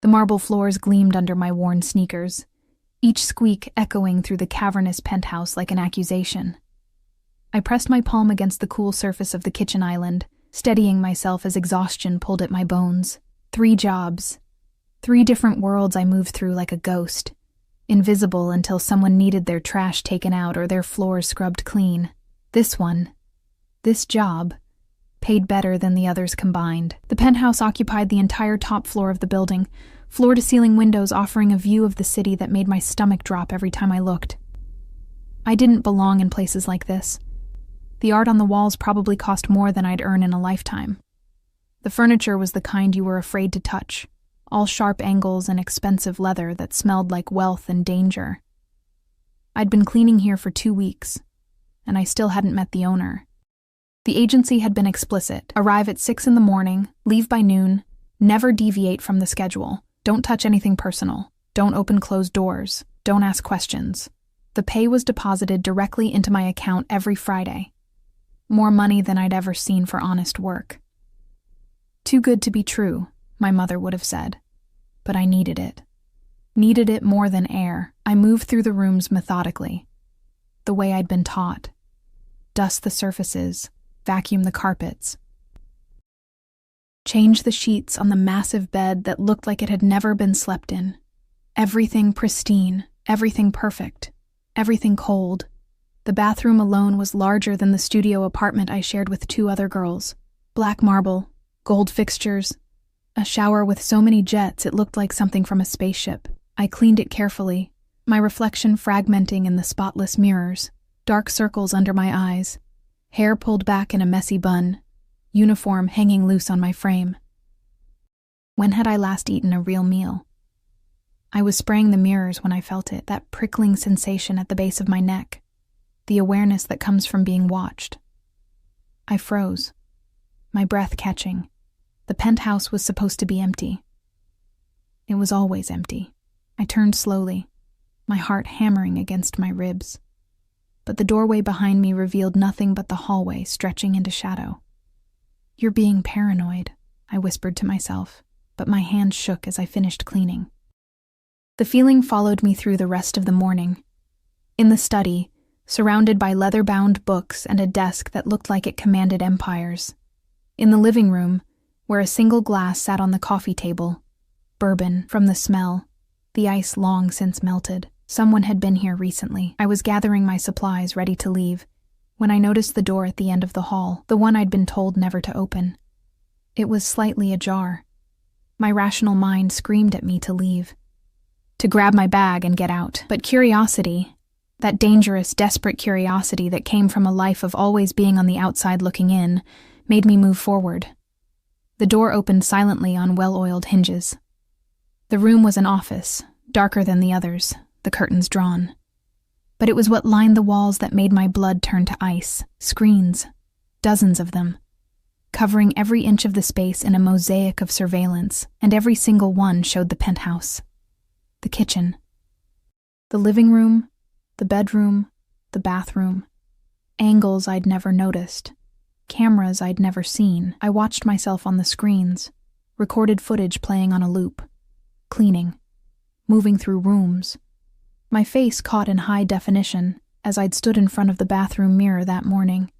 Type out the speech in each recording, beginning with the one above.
The marble floors gleamed under my worn sneakers, each squeak echoing through the cavernous penthouse like an accusation. I pressed my palm against the cool surface of the kitchen island, steadying myself as exhaustion pulled at my bones. 3 jobs. 3 different worlds I moved through like a ghost, invisible until someone needed their trash taken out or their floors scrubbed clean. This job, paid better than the others combined. The penthouse occupied the entire top floor of the building, floor-to-ceiling windows offering a view of the city that made my stomach drop every time I looked. I didn't belong in places like this. The art on the walls probably cost more than I'd earn in a lifetime. The furniture was the kind you were afraid to touch, all sharp angles and expensive leather that smelled like wealth and danger. I'd been cleaning here for 2 weeks, and I still hadn't met the owner. The agency had been explicit: arrive at 6 in the morning, leave by noon, never deviate from the schedule, don't touch anything personal, don't open closed doors, don't ask questions. The pay was deposited directly into my account every Friday. More money than I'd ever seen for honest work. Too good to be true, my mother would have said. But I needed it. Needed it more than air. I moved through the rooms methodically, the way I'd been taught. Dust the surfaces, vacuum the carpets. Change the sheets on the massive bed that looked like it had never been slept in. Everything pristine, everything perfect, everything cold. The bathroom alone was larger than the studio apartment I shared with 2 other girls. Black marble, gold fixtures, a shower with so many jets it looked like something from a spaceship. I cleaned it carefully, my reflection fragmenting in the spotless mirrors, dark circles under my eyes, hair pulled back in a messy bun, uniform hanging loose on my frame. When had I last eaten a real meal? I was spraying the mirrors when I felt it, that prickling sensation at the base of my neck, the awareness that comes from being watched. I froze, my breath catching. The penthouse was supposed to be empty. It was always empty. I turned slowly, my heart hammering against my ribs. But the doorway behind me revealed nothing but the hallway stretching into shadow. "You're being paranoid," I whispered to myself, but my hand shook as I finished cleaning. The feeling followed me through the rest of the morning. In the study, surrounded by leather-bound books and a desk that looked like it commanded empires. In the living room, where a single glass sat on the coffee table, bourbon from the smell, the ice long since melted. Someone had been here recently. I was gathering my supplies, ready to leave, when I noticed the door at the end of the hall, the one I'd been told never to open. It was slightly ajar. My rational mind screamed at me to leave, to grab my bag and get out. But curiosity, that dangerous, desperate curiosity that came from a life of always being on the outside looking in, made me move forward. The door opened silently on well-oiled hinges. The room was an office, darker than the others, the curtains drawn. But it was what lined the walls that made my blood turn to ice. Screens, dozens of them, covering every inch of the space in a mosaic of surveillance, and every single one showed the penthouse, the kitchen, the living room, the bedroom, the bathroom, angles I'd never noticed, cameras I'd never seen. I watched myself on the screens, recorded footage playing on a loop, cleaning, moving through rooms. My face caught in high definition as I'd stood in front of the bathroom mirror that morning,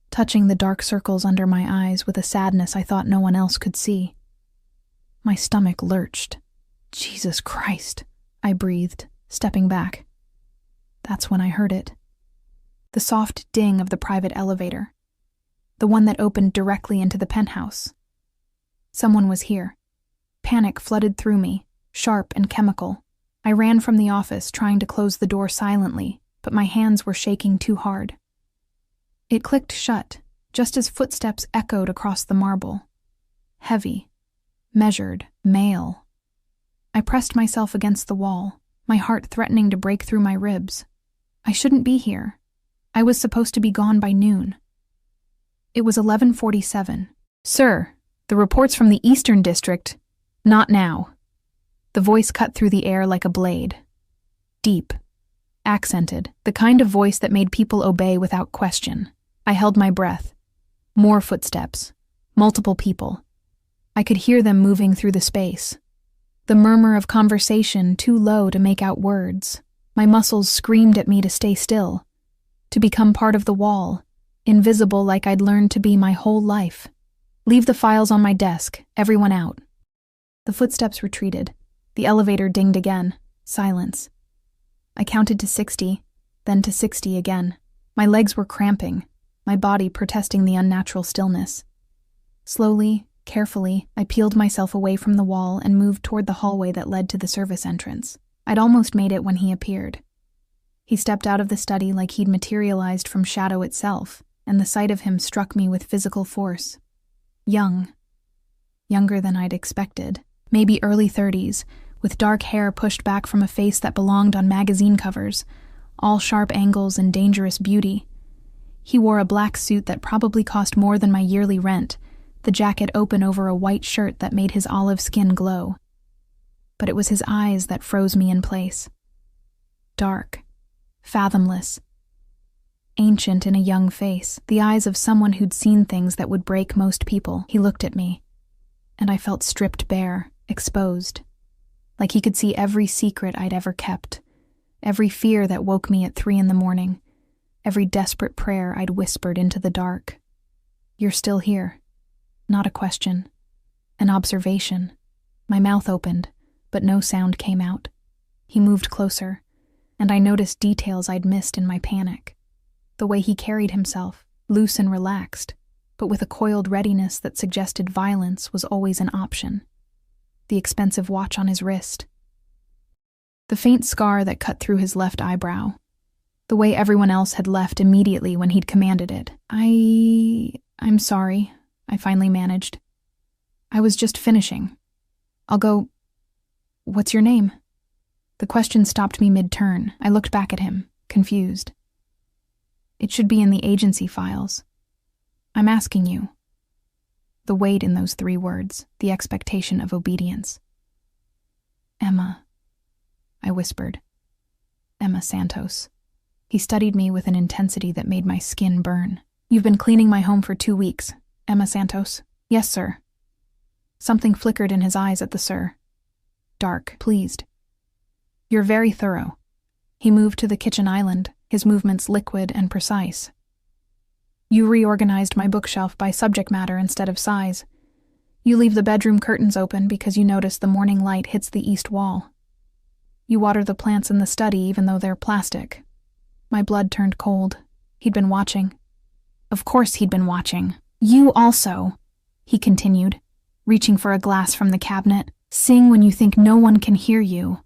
touching the dark circles under my eyes with a sadness I thought no one else could see. My stomach lurched. "Jesus Christ," I breathed, stepping back. That's when I heard it. The soft ding of the private elevator, the one that opened directly into the penthouse. Someone was here. Panic flooded through me, sharp and chemical. I ran from the office, trying to close the door silently, but my hands were shaking too hard. It clicked shut, just as footsteps echoed across the marble. Heavy, measured, male. I pressed myself against the wall, my heart threatening to break through my ribs. I shouldn't be here. I was supposed to be gone by noon. It was 11:47. "Sir, the reports from the Eastern District..." "Not now." The voice cut through the air like a blade. Deep, accented, the kind of voice that made people obey without question. I held my breath. More footsteps. Multiple people. I could hear them moving through the space. The murmur of conversation too low to make out words. My muscles screamed at me to stay still, to become part of the wall, invisible like I'd learned to be my whole life. Leave the files on my desk, everyone out. The footsteps retreated. The elevator dinged again. Silence. I counted to 60, then to 60 again. My legs were cramping, my body protesting the unnatural stillness. Slowly, carefully, I peeled myself away from the wall and moved toward the hallway that led to the service entrance. I'd almost made it when he appeared. He stepped out of the study like he'd materialized from shadow itself, and the sight of him struck me with physical force. Young. Younger than I'd expected. Maybe early 30s, with dark hair pushed back from a face that belonged on magazine covers, all sharp angles and dangerous beauty. He wore a black suit that probably cost more than my yearly rent, the jacket open over a white shirt that made his olive skin glow. But it was his eyes that froze me in place. Dark. Fathomless. Ancient in a young face, the eyes of someone who'd seen things that would break most people. He looked at me, and I felt stripped bare, exposed. Like he could see every secret I'd ever kept, every fear that woke me at 3 a.m, every desperate prayer I'd whispered into the dark. You're still here. Not a question. An observation. My mouth opened, but no sound came out. He moved closer, and I noticed details I'd missed in my panic. The way he carried himself, loose and relaxed, but with a coiled readiness that suggested violence was always an option. The expensive watch on his wrist. The faint scar that cut through his left eyebrow. The way everyone else had left immediately when he'd commanded it. I'm sorry, I finally managed. I was just finishing. I'll go... What's your name? The question stopped me mid-turn. I looked back at him, confused. It should be in the agency files. I'm asking you. The weight in those 3 words, the expectation of obedience. Emma, I whispered. Emma Santos. He studied me with an intensity that made my skin burn. You've been cleaning my home for 2 weeks, Emma Santos. Yes, sir. Something flickered in his eyes at the sir. Dark, pleased. You're very thorough. He moved to the kitchen island, his movements liquid and precise. You reorganized my bookshelf by subject matter instead of size. You leave the bedroom curtains open because you notice the morning light hits the east wall. You water the plants in the study even though they're plastic. My blood turned cold. He'd been watching. Of course he'd been watching. You also, he continued, reaching for a glass from the cabinet. Sing when you think no one can hear you.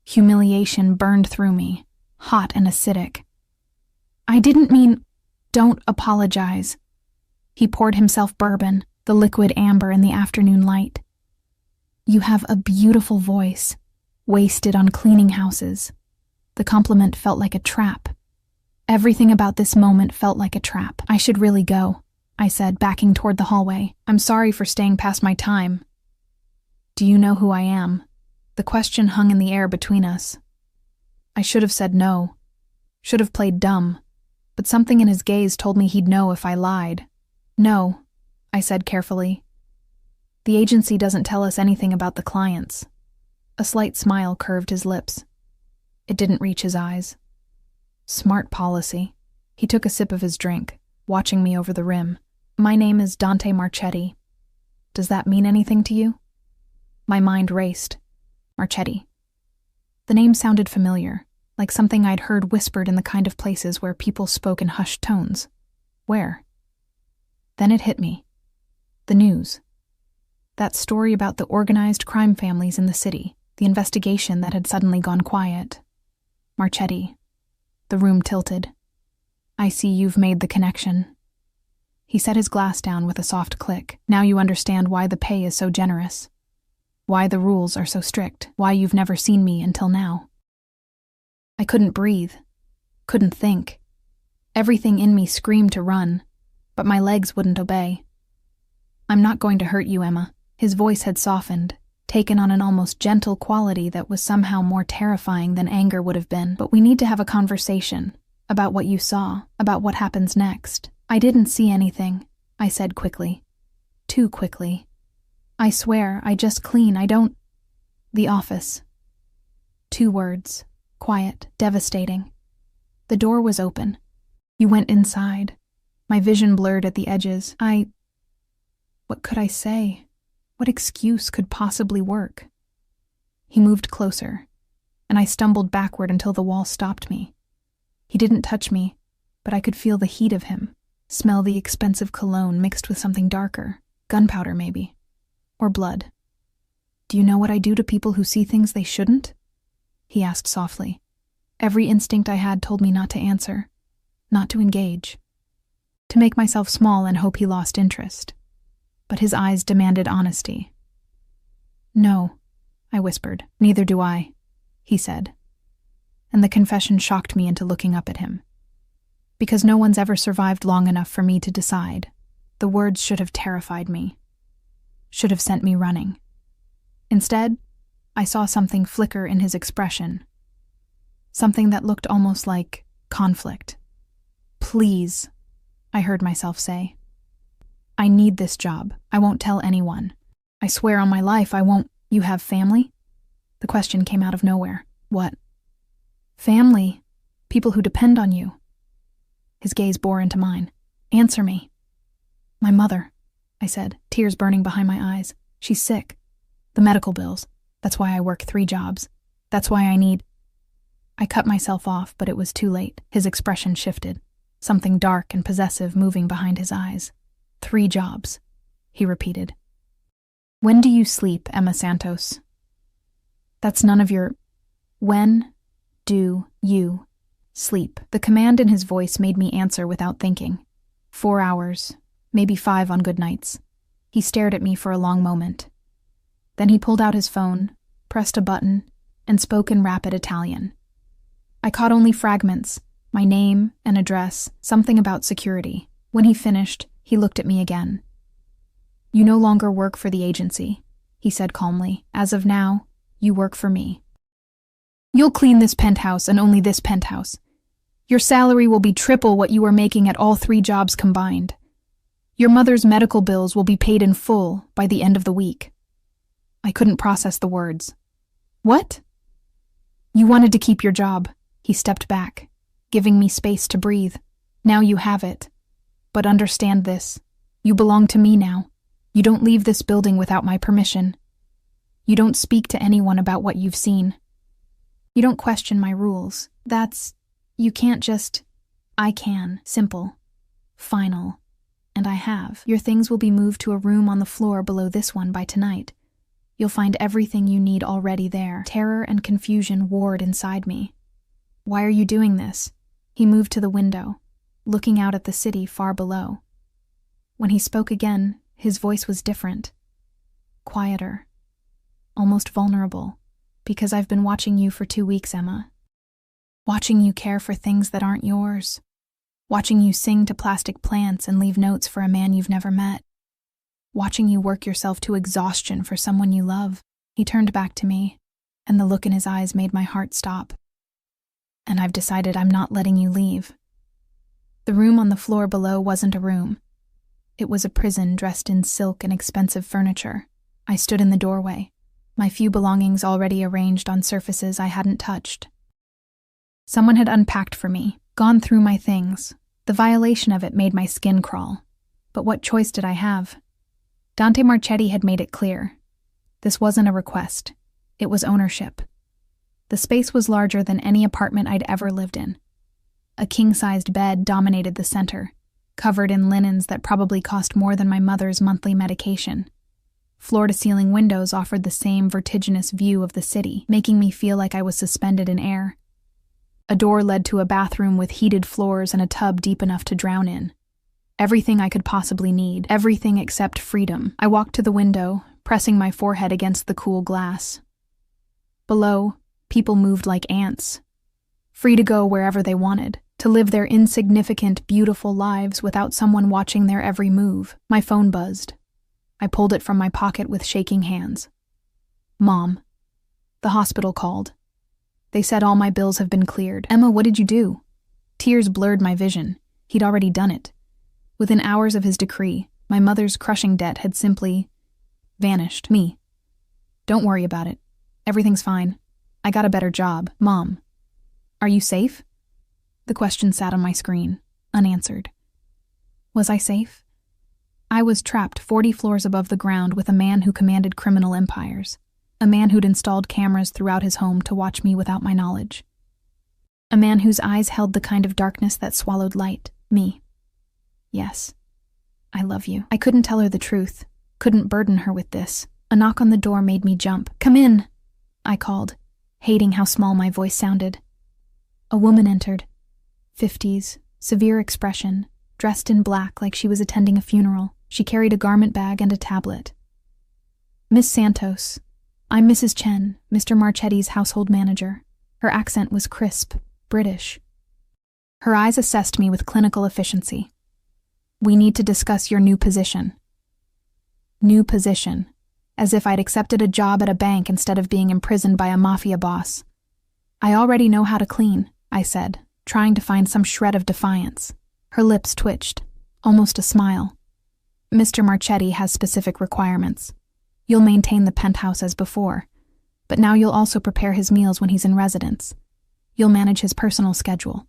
Humiliation burned through me, hot and acidic. I didn't mean... Don't apologize. He poured himself bourbon, the liquid amber in the afternoon light. You have a beautiful voice, wasted on cleaning houses. The compliment felt like a trap. Everything about this moment felt like a trap. I should really go, I said, backing toward the hallway. I'm sorry for staying past my time. Do you know who I am? The question hung in the air between us. I should have said no. Should have played dumb. But something in his gaze told me he'd know if I lied. No, I said carefully. The agency doesn't tell us anything about the clients. A slight smile curved his lips. It didn't reach his eyes. Smart policy. He took a sip of his drink, watching me over the rim. My name is Dante Marchetti. Does that mean anything to you? My mind raced. Marchetti. The name sounded familiar, like something I'd heard whispered in the kind of places where people spoke in hushed tones. Where? Then it hit me. The news. That story about the organized crime families in the city, the investigation that had suddenly gone quiet. Marchetti. The room tilted. I see you've made the connection. He set his glass down with a soft click. Now you understand why the pay is so generous. Why the rules are so strict. Why you've never seen me until now. I couldn't breathe. Couldn't think. Everything in me screamed to run, but my legs wouldn't obey. I'm not going to hurt you, Emma. His voice had softened, taken on an almost gentle quality that was somehow more terrifying than anger would have been. But we need to have a conversation about what you saw, about what happens next. I didn't see anything, I said quickly. Too quickly. I swear, I just clean, I don't... The office. 2 words. Quiet, devastating. The door was open. You went inside. My vision blurred at the edges. What could I say? What excuse could possibly work? He moved closer, and I stumbled backward until the wall stopped me. He didn't touch me, but I could feel the heat of him, smell the expensive cologne mixed with something darker, gunpowder maybe, or blood. Do you know what I do to people who see things they shouldn't? He asked softly. Every instinct I had told me not to answer, not to engage, to make myself small and hope he lost interest. But his eyes demanded honesty. No, I whispered. Neither do I, he said. And the confession shocked me into looking up at him. Because no one's ever survived long enough for me to decide. The words should have terrified me, should have sent me running. Instead, I saw something flicker in his expression. Something that looked almost like conflict. Please, I heard myself say. I need this job. I won't tell anyone. I swear on my life I won't. You have family? The question came out of nowhere. What? Family. People who depend on you. His gaze bore into mine. Answer me. My mother, I said, tears burning behind my eyes. She's sick. The medical bills. That's why I work 3 jobs. That's why I need... I cut myself off, but it was too late. His expression shifted. Something dark and possessive moving behind his eyes. 3 jobs, he repeated. When do you sleep, Emma Santos? That's none of your... When do you sleep? The command in his voice made me answer without thinking. 4 hours, maybe 5 on good nights. He stared at me for a long moment. Then he pulled out his phone, pressed a button, and spoke in rapid Italian. I caught only fragments, my name, an address, something about security. When he finished, he looked at me again. You no longer work for the agency, he said calmly. As of now, you work for me. You'll clean this penthouse and only this penthouse. Your salary will be triple what you are making at all 3 jobs combined. Your mother's medical bills will be paid in full by the end of the week. I couldn't process the words. What? You wanted to keep your job. He stepped back, giving me space to breathe. Now you have it. But understand this. You belong to me now. You don't leave this building without my permission. You don't speak to anyone about what you've seen. You don't question my rules. You can't just... I can. Simple. Final. And I have. Your things will be moved to a room on the floor below this one by tonight. You'll find everything you need already there. Terror and confusion warred inside me. Why are you doing this? He moved to the window, looking out at the city far below. When he spoke again, his voice was different. Quieter. Almost vulnerable. Because I've been watching you for 2 weeks, Emma. Watching you care for things that aren't yours. Watching you sing to plastic plants and leave notes for a man you've never met. Watching you work yourself to exhaustion for someone you love. He turned back to me, and the look in his eyes made my heart stop. And I've decided I'm not letting you leave. The room on the floor below wasn't a room. It was a prison dressed in silk and expensive furniture. I stood in the doorway, my few belongings already arranged on surfaces I hadn't touched. Someone had unpacked for me, gone through my things. The violation of it made my skin crawl. But what choice did I have? Dante Marchetti had made it clear. This wasn't a request. It was ownership. The space was larger than any apartment I'd ever lived in. A king-sized bed dominated the center, covered in linens that probably cost more than my mother's monthly medication. Floor-to-ceiling windows offered the same vertiginous view of the city, making me feel like I was suspended in air. A door led to a bathroom with heated floors and a tub deep enough to drown in. Everything I could possibly need, everything except freedom. I walked to the window, pressing my forehead against the cool glass. Below, people moved like ants, free to go wherever they wanted, to live their insignificant, beautiful lives without someone watching their every move. My phone buzzed. I pulled it from my pocket with shaking hands. Mom. The hospital called. They said all my bills have been cleared. Emma, what did you do? Tears blurred my vision. He'd already done it. Within hours of his decree, my mother's crushing debt had simply vanished. Me. Don't worry about it. Everything's fine. I got a better job. Mom, are you safe? The question sat on my screen, unanswered. Was I safe? I was trapped 40 floors above the ground with a man who commanded criminal empires, a man who'd installed cameras throughout his home to watch me without my knowledge, a man whose eyes held the kind of darkness that swallowed light, me. Yes, I love you. I couldn't tell her the truth, couldn't burden her with this. A knock on the door made me jump. Come in, I called, hating how small my voice sounded. A woman entered, 50s, severe expression, dressed in black like she was attending a funeral. She carried a garment bag and a tablet. Miss Santos, I'm Mrs. Chen, Mr. Marchetti's household manager. Her accent was crisp, British. Her eyes assessed me with clinical efficiency. We need to discuss your new position. New position, as if I'd accepted a job at a bank instead of being imprisoned by a mafia boss. I already know how to clean, I said, trying to find some shred of defiance. Her lips twitched, almost a smile. Mr. Marchetti has specific requirements. You'll maintain the penthouse as before, but now you'll also prepare his meals when he's in residence. You'll manage his personal schedule.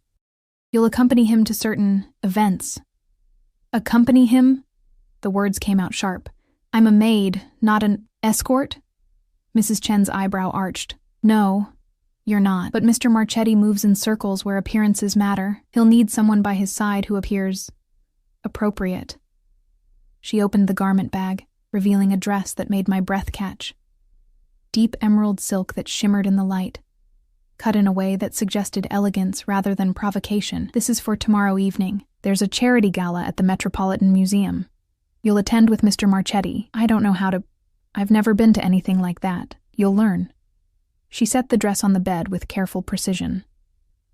You'll accompany him to certain events. Accompany him? The words came out sharp. I'm a maid, not an escort? Mrs. Chen's eyebrow arched. No, you're not. But Mr. Marchetti moves in circles where appearances matter. He'll need someone by his side who appears appropriate. She opened the garment bag, revealing a dress that made my breath catch. Deep emerald silk that shimmered in the light, cut in a way that suggested elegance rather than provocation. This is for tomorrow evening. There's a charity gala at the Metropolitan Museum. You'll attend with Mr. Marchetti. I don't know how to... I've never been to anything like that. You'll learn. She set the dress on the bed with careful precision.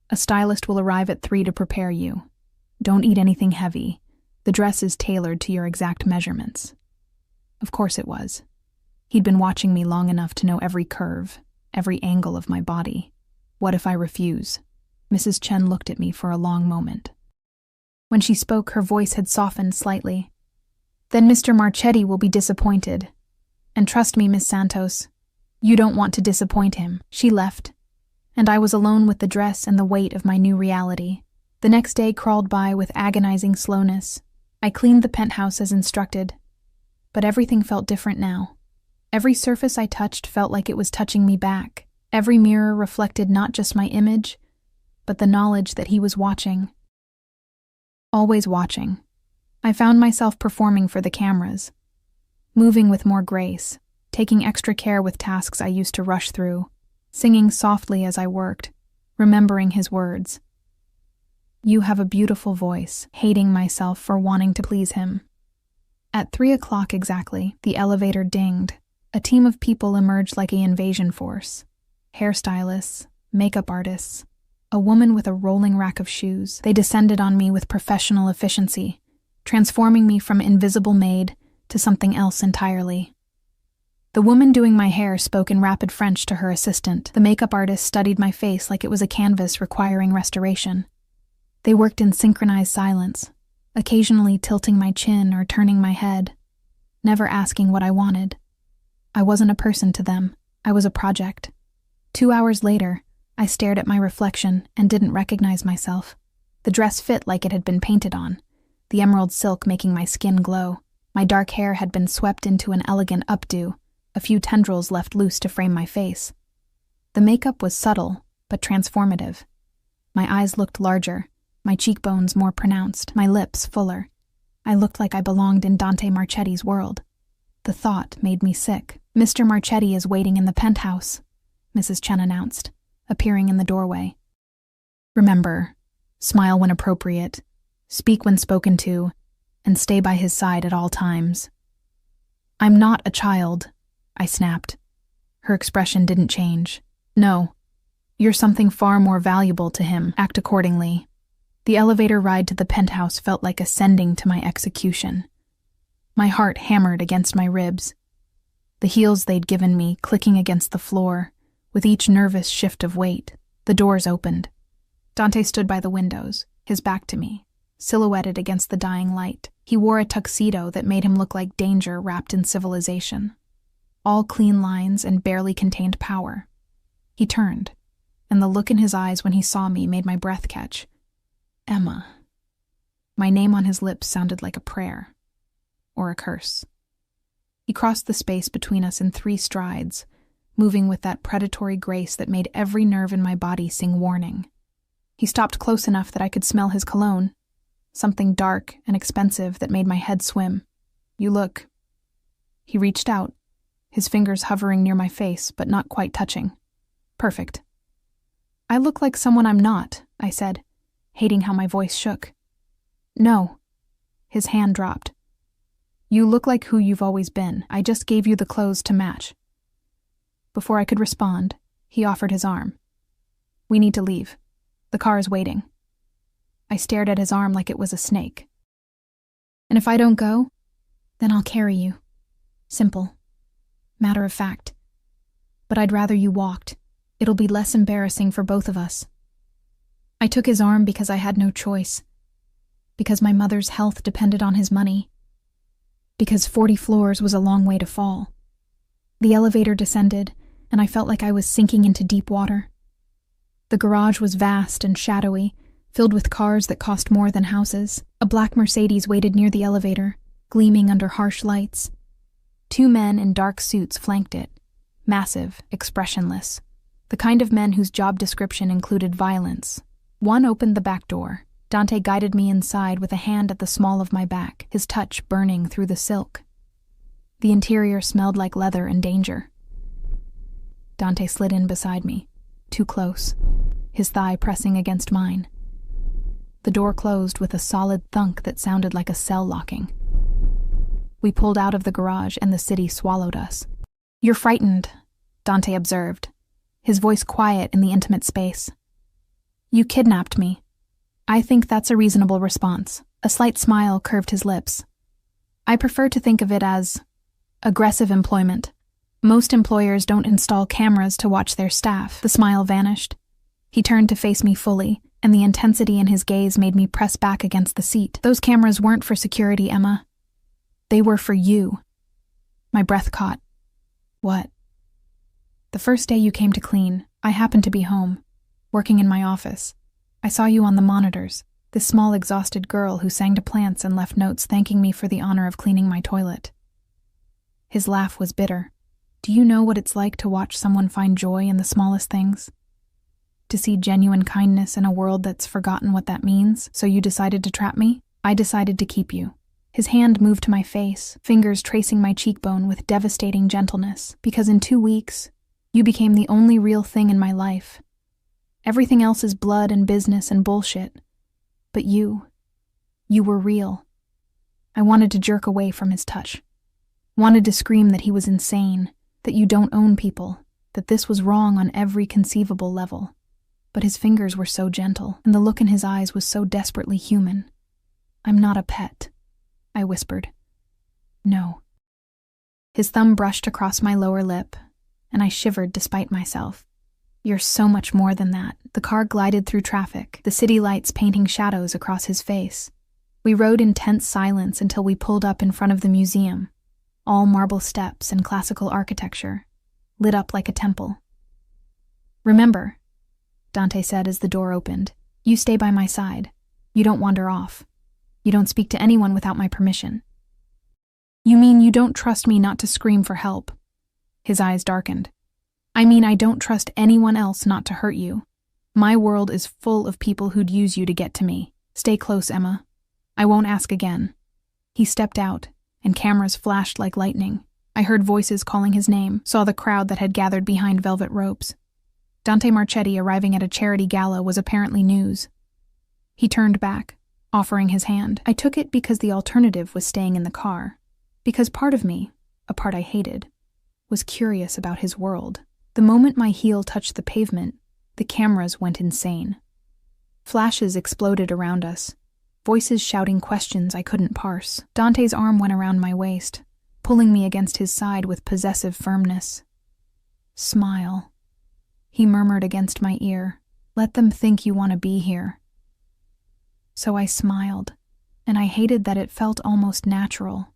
A stylist will arrive at 3 to prepare you. Don't eat anything heavy. The dress is tailored to your exact measurements. Of course it was. He'd been watching me long enough to know every curve, every angle of my body. What if I refuse? Mrs. Chen looked at me for a long moment. When she spoke, her voice had softened slightly. Then Mr. Marchetti will be disappointed. And trust me, Miss Santos, you don't want to disappoint him. She left, and I was alone with the dress and the weight of my new reality. The next day crawled by with agonizing slowness. I cleaned the penthouse as instructed, but everything felt different now. Every surface I touched felt like it was touching me back. Every mirror reflected not just my image, but the knowledge that he was watching. Always watching. I found myself performing for the cameras, moving with more grace, taking extra care with tasks I used to rush through, singing softly as I worked, remembering his words. You have a beautiful voice, hating myself for wanting to please him. At 3 o'clock exactly, the elevator dinged. A team of people emerged like an invasion force. Hairstylists, makeup artists, a woman with a rolling rack of shoes. They descended on me with professional efficiency, transforming me from invisible maid to something else entirely. The woman doing my hair spoke in rapid French to her assistant. The makeup artist studied my face like it was a canvas requiring restoration. They worked in synchronized silence, occasionally tilting my chin or turning my head, never asking what I wanted. I wasn't a person to them. I was a project. 2 hours later, I stared at my reflection and didn't recognize myself. The dress fit like it had been painted on, the emerald silk making my skin glow. My dark hair had been swept into an elegant updo, a few tendrils left loose to frame my face. The makeup was subtle, but transformative. My eyes looked larger, my cheekbones more pronounced, my lips fuller. I looked like I belonged in Dante Marchetti's world. The thought made me sick. Mr. Marchetti is waiting in the penthouse, Mrs. Chen announced, appearing in the doorway. Remember, smile when appropriate, speak when spoken to, and stay by his side at all times. I'm not a child, I snapped. Her expression didn't change. No, you're something far more valuable to him. Act accordingly. The elevator ride to the penthouse felt like ascending to my execution. My heart hammered against my ribs, the heels they'd given me clicking against the floor, with each nervous shift of weight. The doors opened. Dante stood by the windows, his back to me, silhouetted against the dying light. He wore a tuxedo that made him look like danger wrapped in civilization. all clean lines and barely contained power. He turned, and the look in his eyes when he saw me made my breath catch. Emma. My name on his lips sounded like a prayer, or a curse. He crossed the space between us in 3 strides, moving with that predatory grace that made every nerve in my body sing warning. He stopped close enough that I could smell his cologne, something dark and expensive that made my head swim. You look. He reached out, his fingers hovering near my face, but not quite touching. Perfect. I look like someone I'm not, I said, hating how my voice shook. No. His hand dropped. You look like who you've always been. I just gave you the clothes to match. Before I could respond, he offered his arm. We need to leave. The car is waiting. I stared at his arm like it was a snake. And if I don't go, then I'll carry you. Simple. Matter of fact. But I'd rather you walked. It'll be less embarrassing for both of us. I took his arm because I had no choice. Because my mother's health depended on his money. Because 40 floors was a long way to fall. The elevator descended, and I felt like I was sinking into deep water. The garage was vast and shadowy, filled with cars that cost more than houses. A black Mercedes waited near the elevator, gleaming under harsh lights. 2 men in dark suits flanked it, massive, expressionless, the kind of men whose job description included violence. One opened the back door. Dante guided me inside with a hand at the small of my back, his touch burning through the silk. The interior smelled like leather and danger. Dante slid in beside me, too close, his thigh pressing against mine. The door closed with a solid thunk that sounded like a cell locking. We pulled out of the garage and the city swallowed us. You're frightened, Dante observed, his voice quiet in the intimate space. You kidnapped me. I think that's a reasonable response. A slight smile curved his lips. I prefer to think of it as aggressive employment. Most employers don't install cameras to watch their staff. The smile vanished. He turned to face me fully, and the intensity in his gaze made me press back against the seat. Those cameras weren't for security, Emma. They were for you. My breath caught. What? The first day you came to clean, I happened to be home, working in my office. I saw you on the monitors, this small exhausted girl who sang to plants and left notes thanking me for the honor of cleaning my toilet. His laugh was bitter. Do you know what it's like to watch someone find joy in the smallest things? To see genuine kindness in a world that's forgotten what that means, so you decided to trap me? I decided to keep you. His hand moved to my face, fingers tracing my cheekbone with devastating gentleness, because in 2 weeks, you became the only real thing in my life. Everything else is blood and business and bullshit. But you were real. I wanted to jerk away from his touch. Wanted to scream that he was insane, that you don't own people, that this was wrong on every conceivable level. But his fingers were so gentle, and the look in his eyes was so desperately human. I'm not a pet, I whispered. No. His thumb brushed across my lower lip, and I shivered despite myself. You're so much more than that. The car glided through traffic, the city lights painting shadows across his face. We rode in tense silence until we pulled up in front of the museum, all marble steps and classical architecture, lit up like a temple. Remember, Dante said as the door opened, you stay by my side. You don't wander off. You don't speak to anyone without my permission. You mean you don't trust me not to scream for help? His eyes darkened. I mean I don't trust anyone else not to hurt you. My world is full of people who'd use you to get to me. Stay close, Emma. I won't ask again. He stepped out, and cameras flashed like lightning. I heard voices calling his name, saw the crowd that had gathered behind velvet ropes. Dante Marchetti arriving at a charity gala was apparently news. He turned back, offering his hand. I took it because the alternative was staying in the car. Because part of me, a part I hated, was curious about his world. The moment my heel touched the pavement, the cameras went insane. Flashes exploded around us, voices shouting questions I couldn't parse. Dante's arm went around my waist, pulling me against his side with possessive firmness. Smile, he murmured against my ear. Let them think you want to be here. So I smiled, and I hated that it felt almost natural.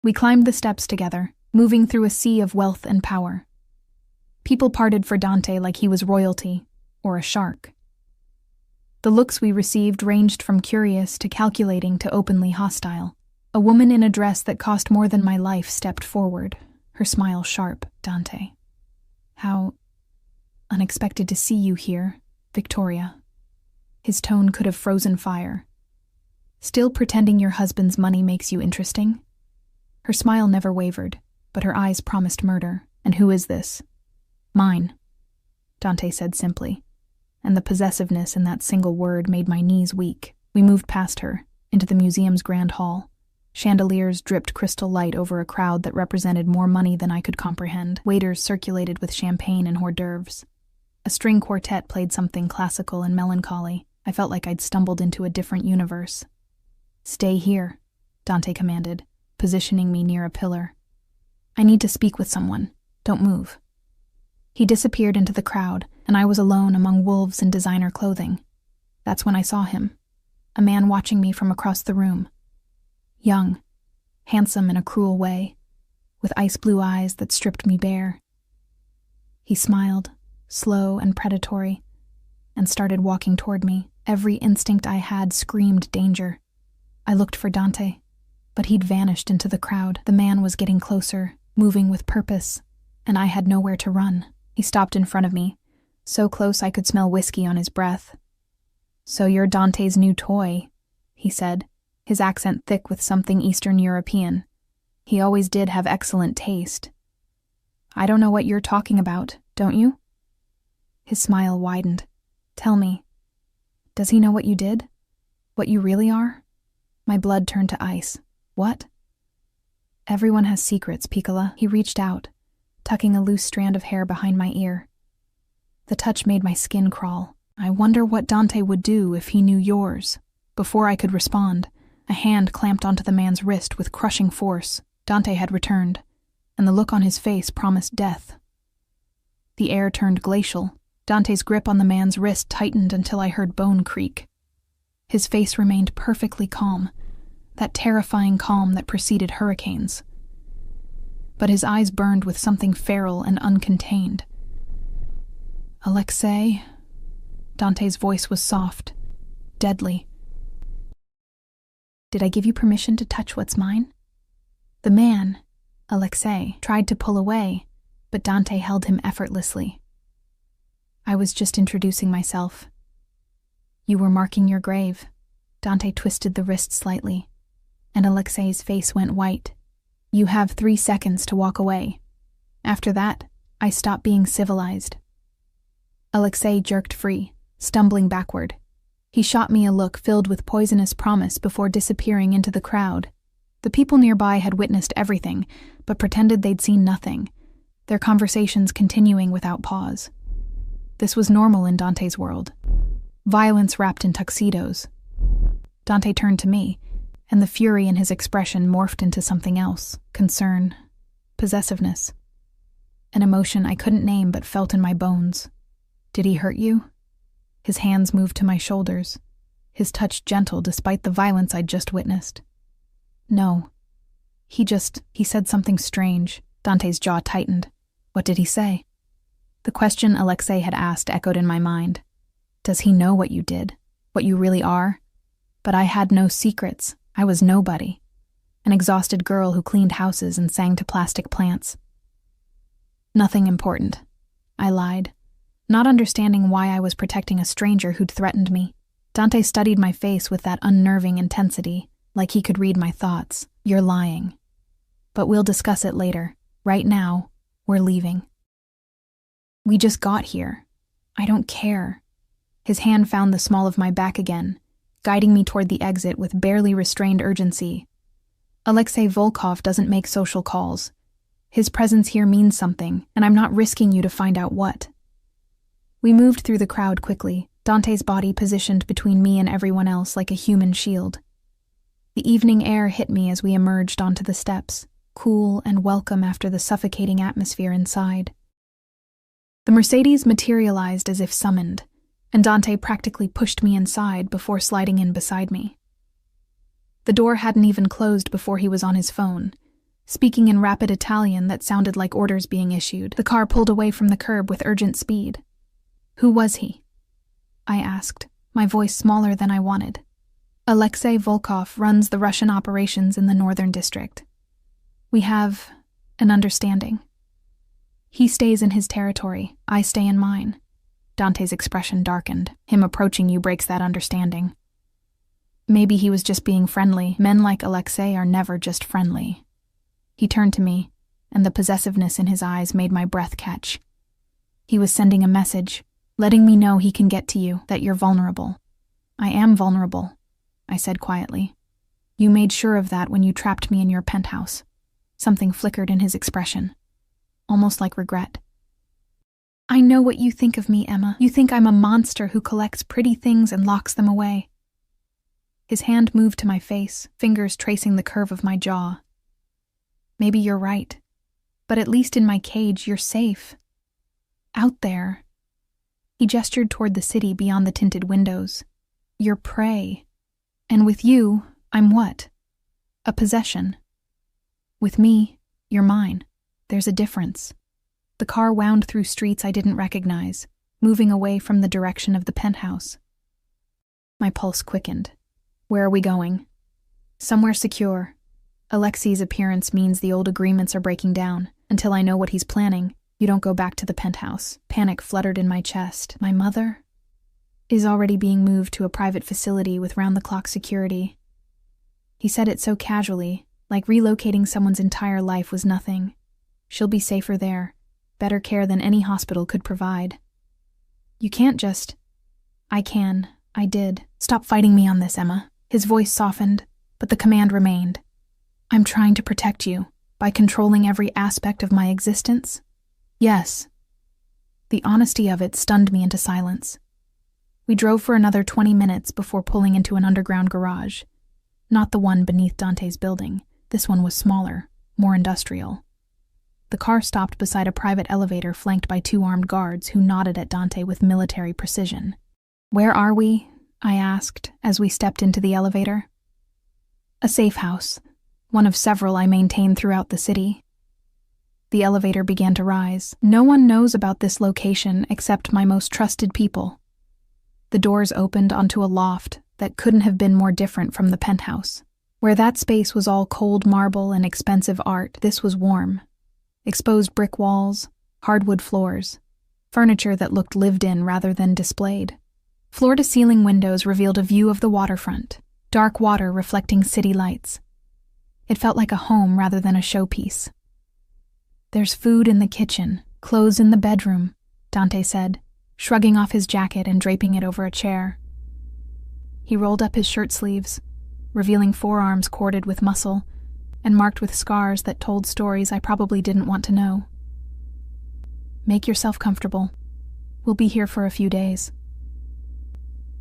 We climbed the steps together, moving through a sea of wealth and power. People parted for Dante like he was royalty, or a shark. The looks we received ranged from curious to calculating to openly hostile. A woman in a dress that cost more than my life stepped forward, her smile sharp. "Dante. How unexpected to see you here, Victoria." His tone could have frozen fire. "Still pretending your husband's money makes you interesting?" Her smile never wavered, but her eyes promised murder. "And who is this?" "Mine," Dante said simply, and the possessiveness in that single word made my knees weak. We moved past her, into the museum's grand hall. Chandeliers dripped crystal light over a crowd that represented more money than I could comprehend. Waiters circulated with champagne and hors d'oeuvres. A string quartet played something classical and melancholy. I felt like I'd stumbled into a different universe. "Stay here," Dante commanded, positioning me near a pillar. "I need to speak with someone. Don't move." He disappeared into the crowd, and I was alone among wolves in designer clothing. That's when I saw him, a man watching me from across the room. Young, handsome in a cruel way, with ice-blue eyes that stripped me bare. He smiled, slow and predatory, and started walking toward me. Every instinct I had screamed danger. I looked for Dante, but he'd vanished into the crowd. The man was getting closer, moving with purpose, and I had nowhere to run. He stopped in front of me, so close I could smell whiskey on his breath. "So you're Dante's new toy," he said, his accent thick with something Eastern European. He always did have excellent taste. "I don't know what you're talking about, don't you?" His smile widened. "Tell me, does he know what you did? What you really are?" My blood turned to ice. "What?" "Everyone has secrets, Piccola." He reached out, tucking a loose strand of hair behind my ear. The touch made my skin crawl. "I wonder what Dante would do if he knew yours." Before I could respond, a hand clamped onto the man's wrist with crushing force. Dante had returned, and the look on his face promised death. The air turned glacial. Dante's grip on the man's wrist tightened until I heard bone creak. His face remained perfectly calm, that terrifying calm that preceded hurricanes. But his eyes burned with something feral and uncontained. "Alexei?" Dante's voice was soft, deadly. "Did I give you permission to touch what's mine?" The man, Alexei, tried to pull away, but Dante held him effortlessly. "I was just introducing myself." "You were marking your grave." Dante twisted the wrist slightly, and Alexei's face went white. "You have 3 seconds to walk away. After that, I stop being civilized." Alexei jerked free, stumbling backward. He shot me a look filled with poisonous promise before disappearing into the crowd. The people nearby had witnessed everything, but pretended they'd seen nothing, their conversations continuing without pause. This was normal in Dante's world. Violence wrapped in tuxedos. Dante turned to me, and the fury in his expression morphed into something else: concern, possessiveness. An emotion I couldn't name but felt in my bones. "Did he hurt you?" His hands moved to my shoulders, his touch gentle despite the violence I'd just witnessed. "No. He said something strange." Dante's jaw tightened. "What did he say?" The question Alexei had asked echoed in my mind. "Does he know what you did? What you really are?" But I had no secrets. I was nobody. An exhausted girl who cleaned houses and sang to plastic plants. "Nothing important," I lied, not understanding why I was protecting a stranger who'd threatened me. Dante studied my face with that unnerving intensity, like he could read my thoughts. "You're lying. But we'll discuss it later. Right now, we're leaving." "We just got here. I don't care." His hand found the small of my back again, guiding me toward the exit with barely restrained urgency. "Alexei Volkov doesn't make social calls. His presence here means something, and I'm not risking you to find out what." We moved through the crowd quickly, Dante's body positioned between me and everyone else like a human shield. The evening air hit me as we emerged onto the steps, cool and welcome after the suffocating atmosphere inside. The Mercedes materialized as if summoned, and Dante practically pushed me inside before sliding in beside me. The door hadn't even closed before he was on his phone, speaking in rapid Italian that sounded like orders being issued. The car pulled away from the curb with urgent speed. Who was he? I asked, my voice smaller than I wanted. Alexei Volkov runs the Russian operations in the Northern District. We have an understanding. He stays in his territory, I stay in mine. Dante's expression darkened. Him approaching you breaks that understanding. Maybe he was just being friendly. Men like Alexei are never just friendly. He turned to me, and the possessiveness in his eyes made my breath catch. He was sending a message, letting me know he can get to you, that you're vulnerable. I am vulnerable, I said quietly. You made sure of that when you trapped me in your penthouse. Something flickered in his expression, almost like regret. I know what you think of me, Emma. You think I'm a monster who collects pretty things and locks them away. His hand moved to my face, fingers tracing the curve of my jaw. Maybe you're right, but at least in my cage you're safe. Out there. He gestured toward the city beyond the tinted windows. You're prey. And with you, I'm what? A possession. With me, you're mine. There's a difference. The car wound through streets I didn't recognize, moving away from the direction of the penthouse. My pulse quickened. Where are we going? Somewhere secure. Alexei's appearance means the old agreements are breaking down. Until I know what he's planning, you don't go back to the penthouse. Panic fluttered in my chest. My mother is already being moved to a private facility with round-the-clock security. He said it so casually, like relocating someone's entire life was nothing. She'll be safer there, better care than any hospital could provide. You can't just... I can. I did. Stop fighting me on this, Emma. His voice softened, but the command remained. I'm trying to protect you, by controlling every aspect of my existence? Yes. The honesty of it stunned me into silence. We drove for another 20 minutes before pulling into an underground garage. Not the one beneath Dante's building. This one was smaller, more industrial. The car stopped beside a private elevator flanked by 2 armed guards who nodded at Dante with military precision. Where are we? I asked as we stepped into the elevator. A safe house, one of several I maintain throughout the city. The elevator began to rise. No one knows about this location except my most trusted people. The doors opened onto a loft that couldn't have been more different from the penthouse. Where that space was all cold marble and expensive art, this was warm. Exposed brick walls, hardwood floors, furniture that looked lived in rather than displayed. Floor-to-ceiling windows revealed a view of the waterfront, dark water reflecting city lights. It felt like a home rather than a showpiece. There's food in the kitchen, clothes in the bedroom, Dante said, shrugging off his jacket and draping it over a chair. He rolled up his shirt sleeves, revealing forearms corded with muscle and marked with scars that told stories I probably didn't want to know. Make yourself comfortable. We'll be here for a few days.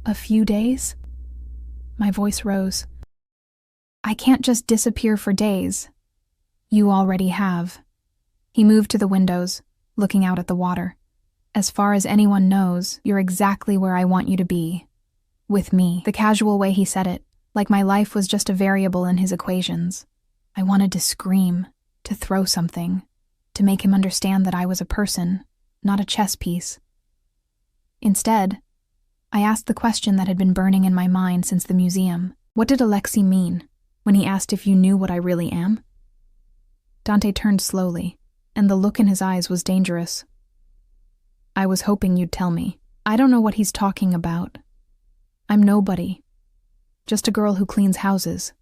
A few days? My voice rose. I can't just disappear for days. You already have. He moved to the windows, looking out at the water. As far as anyone knows, you're exactly where I want you to be. With me. The casual way he said it, like my life was just a variable in his equations. I wanted to scream, to throw something, to make him understand that I was a person, not a chess piece. Instead, I asked the question that had been burning in my mind since the museum. What did Alexei mean when he asked if you knew what I really am? Dante turned slowly, and the look in his eyes was dangerous. I was hoping you'd tell me. I don't know what he's talking about. I'm nobody. Just a girl who cleans houses.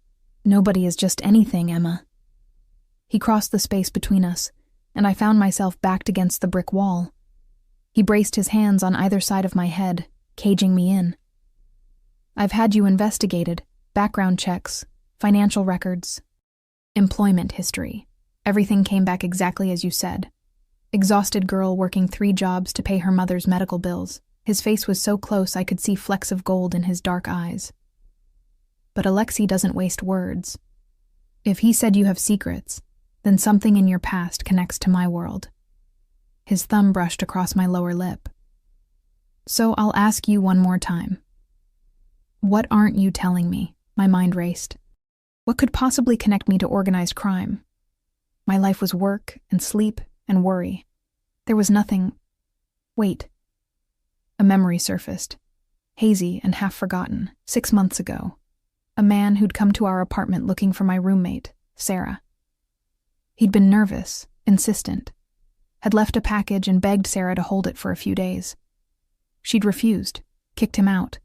Nobody is just anything, Emma. He crossed the space between us, and I found myself backed against the brick wall. He braced his hands on either side of my head, caging me in. I've had you investigated, background checks, financial records, employment history. Everything came back exactly as you said. Exhausted girl working 3 jobs to pay her mother's medical bills. His face was so close I could see flecks of gold in his dark eyes. But Alexei doesn't waste words. If he said you have secrets, then something in your past connects to my world. His thumb brushed across my lower lip. So I'll ask you one more time. What aren't you telling me? My mind raced. What could possibly connect me to organized crime? My life was work and sleep and worry. There was nothing. Wait. A memory surfaced, hazy and half forgotten, 6 months ago. A man who'd come to our apartment looking for my roommate, Sarah. He'd been nervous, insistent, had left a package and begged Sarah to hold it for a few days. She'd refused, kicked him out.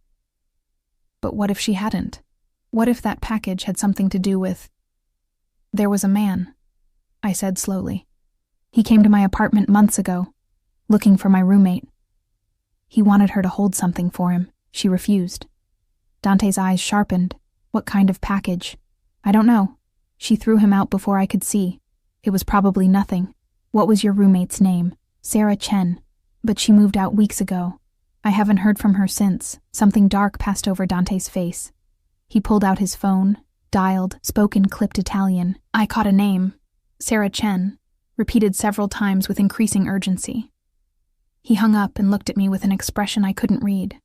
But what if she hadn't? What if that package had something to do with... There was a man, I said slowly. He came to my apartment months ago, looking for my roommate. He wanted her to hold something for him. She refused. Dante's eyes sharpened. What kind of package? I don't know. She threw him out before I could see. It was probably nothing. What was your roommate's name? Sarah Chen. But she moved out weeks ago. I haven't heard from her since. Something dark passed over Dante's face. He pulled out his phone, dialed, spoke in clipped Italian. I caught a name. Sarah Chen. Repeated several times with increasing urgency. He hung up and looked at me with an expression I couldn't read.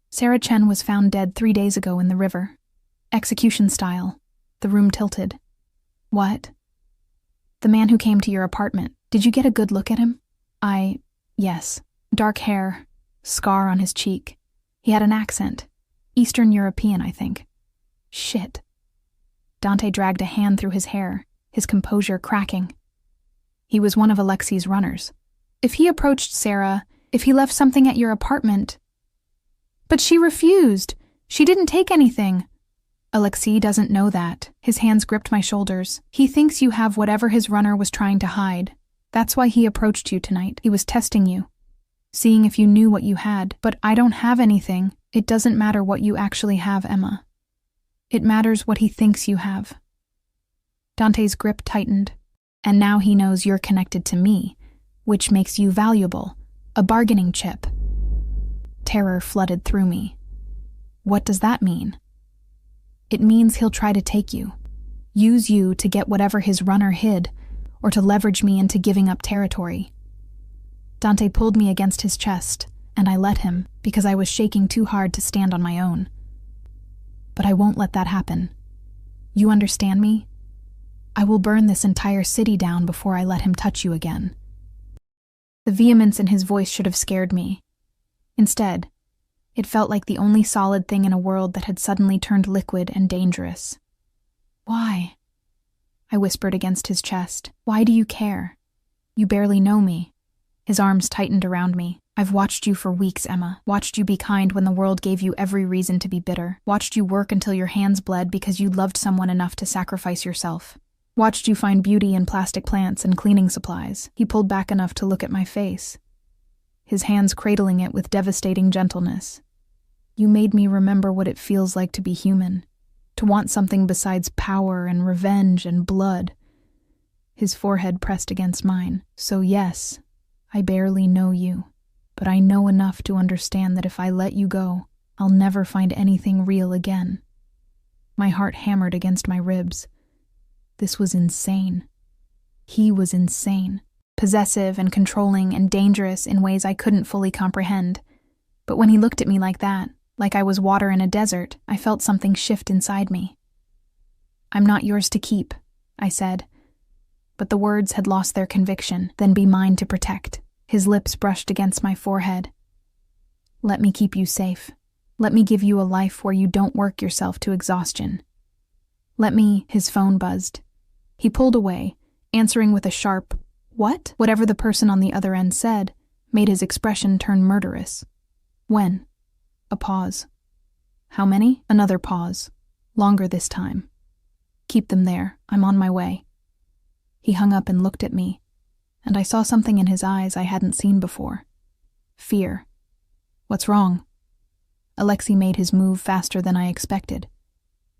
Sarah Chen was found dead 3 days ago in the river. Execution style. The room tilted. What? The man who came to your apartment. Did you get a good look at him? Yes. Dark hair. Scar on his cheek. He had an accent. Eastern European, I think. Shit. Dante dragged a hand through his hair, his composure cracking. He was one of Alexi's runners. If he approached Sarah, if he left something at your apartment... But she refused. She didn't take anything. Alexei doesn't know that. His hands gripped my shoulders. He thinks you have whatever his runner was trying to hide. That's why he approached you tonight. He was testing you. Seeing if you knew what you had. But I don't have anything. It doesn't matter what you actually have, Emma. It matters what he thinks you have. Dante's grip tightened. And now he knows you're connected to me, which makes you valuable, a bargaining chip. Terror flooded through me. What does that mean? It means he'll try to take you, use you to get whatever his runner hid, or to leverage me into giving up territory. Dante pulled me against his chest, and I let him because I was shaking too hard to stand on my own. But I won't let that happen. You understand me? I will burn this entire city down before I let him touch you again. The vehemence in his voice should have scared me. Instead, it felt like the only solid thing in a world that had suddenly turned liquid and dangerous. Why? I whispered against his chest. Why do you care? You barely know me. His arms tightened around me. I've watched you for weeks, Emma. Watched you be kind when the world gave you every reason to be bitter. Watched you work until your hands bled because you loved someone enough to sacrifice yourself. Watched you find beauty in plastic plants and cleaning supplies. He pulled back enough to look at my face, his hands cradling it with devastating gentleness. You made me remember what it feels like to be human, to want something besides power and revenge and blood. His forehead pressed against mine. So yes, I barely know you, but I know enough to understand that if I let you go, I'll never find anything real again. My heart hammered against my ribs. This was insane. He was insane, possessive and controlling and dangerous in ways I couldn't fully comprehend. But when he looked at me like that, like I was water in a desert, I felt something shift inside me. I'm not yours to keep, I said. But the words had lost their conviction, then be mine to protect. His lips brushed against my forehead. Let me keep you safe. Let me give you a life where you don't work yourself to exhaustion. Let me... His phone buzzed. He pulled away, answering with a sharp, "What?" Whatever the person on the other end said made his expression turn murderous. When? A pause. How many? Another pause. Longer this time. Keep them there. I'm on my way. He hung up and looked at me, and I saw something in his eyes I hadn't seen before. Fear. What's wrong? Alexei made his move faster than I expected.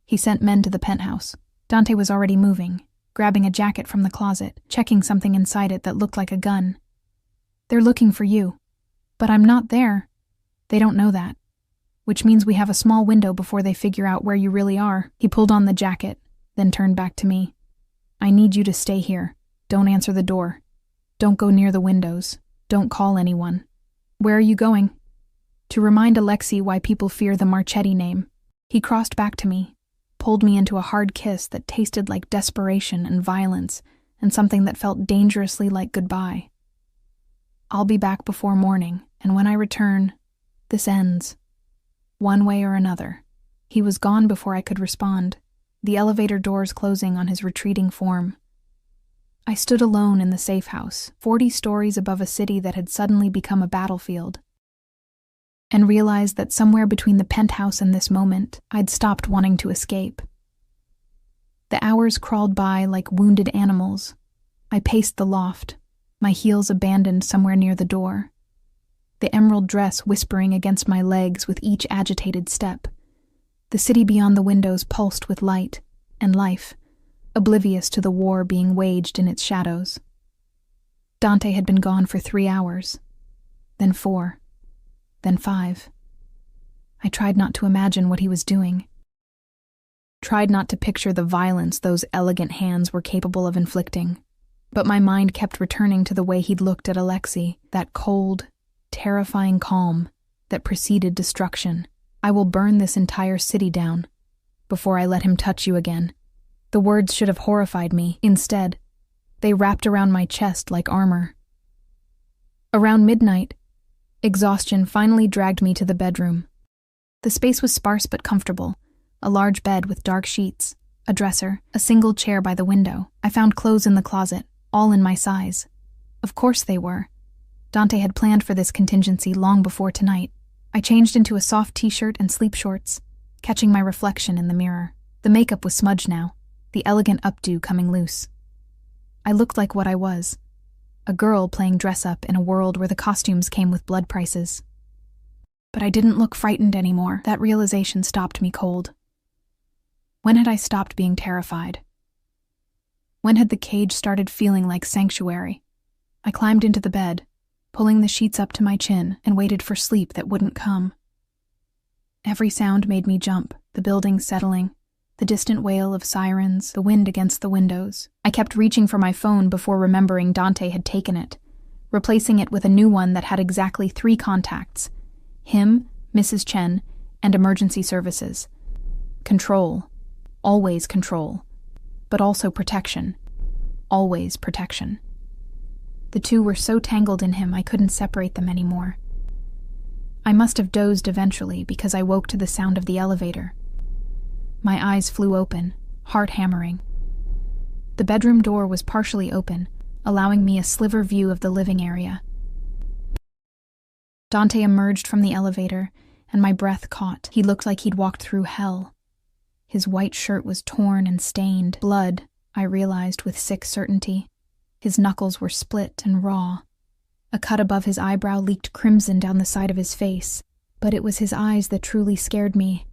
He sent men to the penthouse. Dante was already moving, grabbing a jacket from the closet, checking something inside it that looked like a gun. They're looking for you. But I'm not there. They don't know that. Which means we have a small window before they figure out where you really are. He pulled on the jacket, then turned back to me. I need you to stay here. Don't answer the door. Don't go near the windows. Don't call anyone. Where are you going? To remind Alexei why people fear the Marchetti name. He crossed back to me, pulled me into a hard kiss that tasted like desperation and violence, and something that felt dangerously like goodbye. I'll be back before morning, and when I return, this ends. One way or another. He was gone before I could respond, the elevator doors closing on his retreating form. I stood alone in the safe house, 40 stories above a city that had suddenly become a battlefield, and realized that somewhere between the penthouse and this moment, I'd stopped wanting to escape. The hours crawled by like wounded animals. I paced the loft, my heels abandoned somewhere near the door, the emerald dress whispering against my legs with each agitated step. The city beyond the windows pulsed with light and life, oblivious to the war being waged in its shadows. Dante had been gone for 3 hours, then 4, then 5. I tried not to imagine what he was doing. Tried not to picture the violence those elegant hands were capable of inflicting. But my mind kept returning to the way he'd looked at Alexei, that cold, terrifying calm that preceded destruction. I will burn this entire city down before I let him touch you again. The words should have horrified me. Instead, they wrapped around my chest like armor. Around midnight, exhaustion finally dragged me to the bedroom. The space was sparse but comfortable, a large bed with dark sheets, a dresser, a single chair by the window. I found clothes in the closet, all in my size. Of course they were. Dante had planned for this contingency long before tonight. I changed into a soft t-shirt and sleep shorts, catching my reflection in the mirror. The makeup was smudged now, the elegant updo coming loose. I looked like what I was, a girl playing dress-up in a world where the costumes came with blood prices. But I didn't look frightened anymore. That realization stopped me cold. When had I stopped being terrified? When had the cage started feeling like sanctuary? I climbed into the bed, pulling the sheets up to my chin, and waited for sleep that wouldn't come. Every sound made me jump, the building settling, the distant wail of sirens, the wind against the windows. I kept reaching for my phone before remembering Dante had taken it, replacing it with a new one that had exactly 3 contacts: him, Mrs. Chen, and emergency services. Control. Always control. But also protection. Always protection. The two were so tangled in him I couldn't separate them anymore. I must have dozed eventually because I woke to the sound of the elevator. My eyes flew open, heart hammering. The bedroom door was partially open, allowing me a sliver view of the living area. Dante emerged from the elevator, and my breath caught. He looked like he'd walked through hell. His white shirt was torn and stained. Blood, I realized with sick certainty. His knuckles were split and raw. A cut above his eyebrow leaked crimson down the side of his face, but it was his eyes that truly scared me.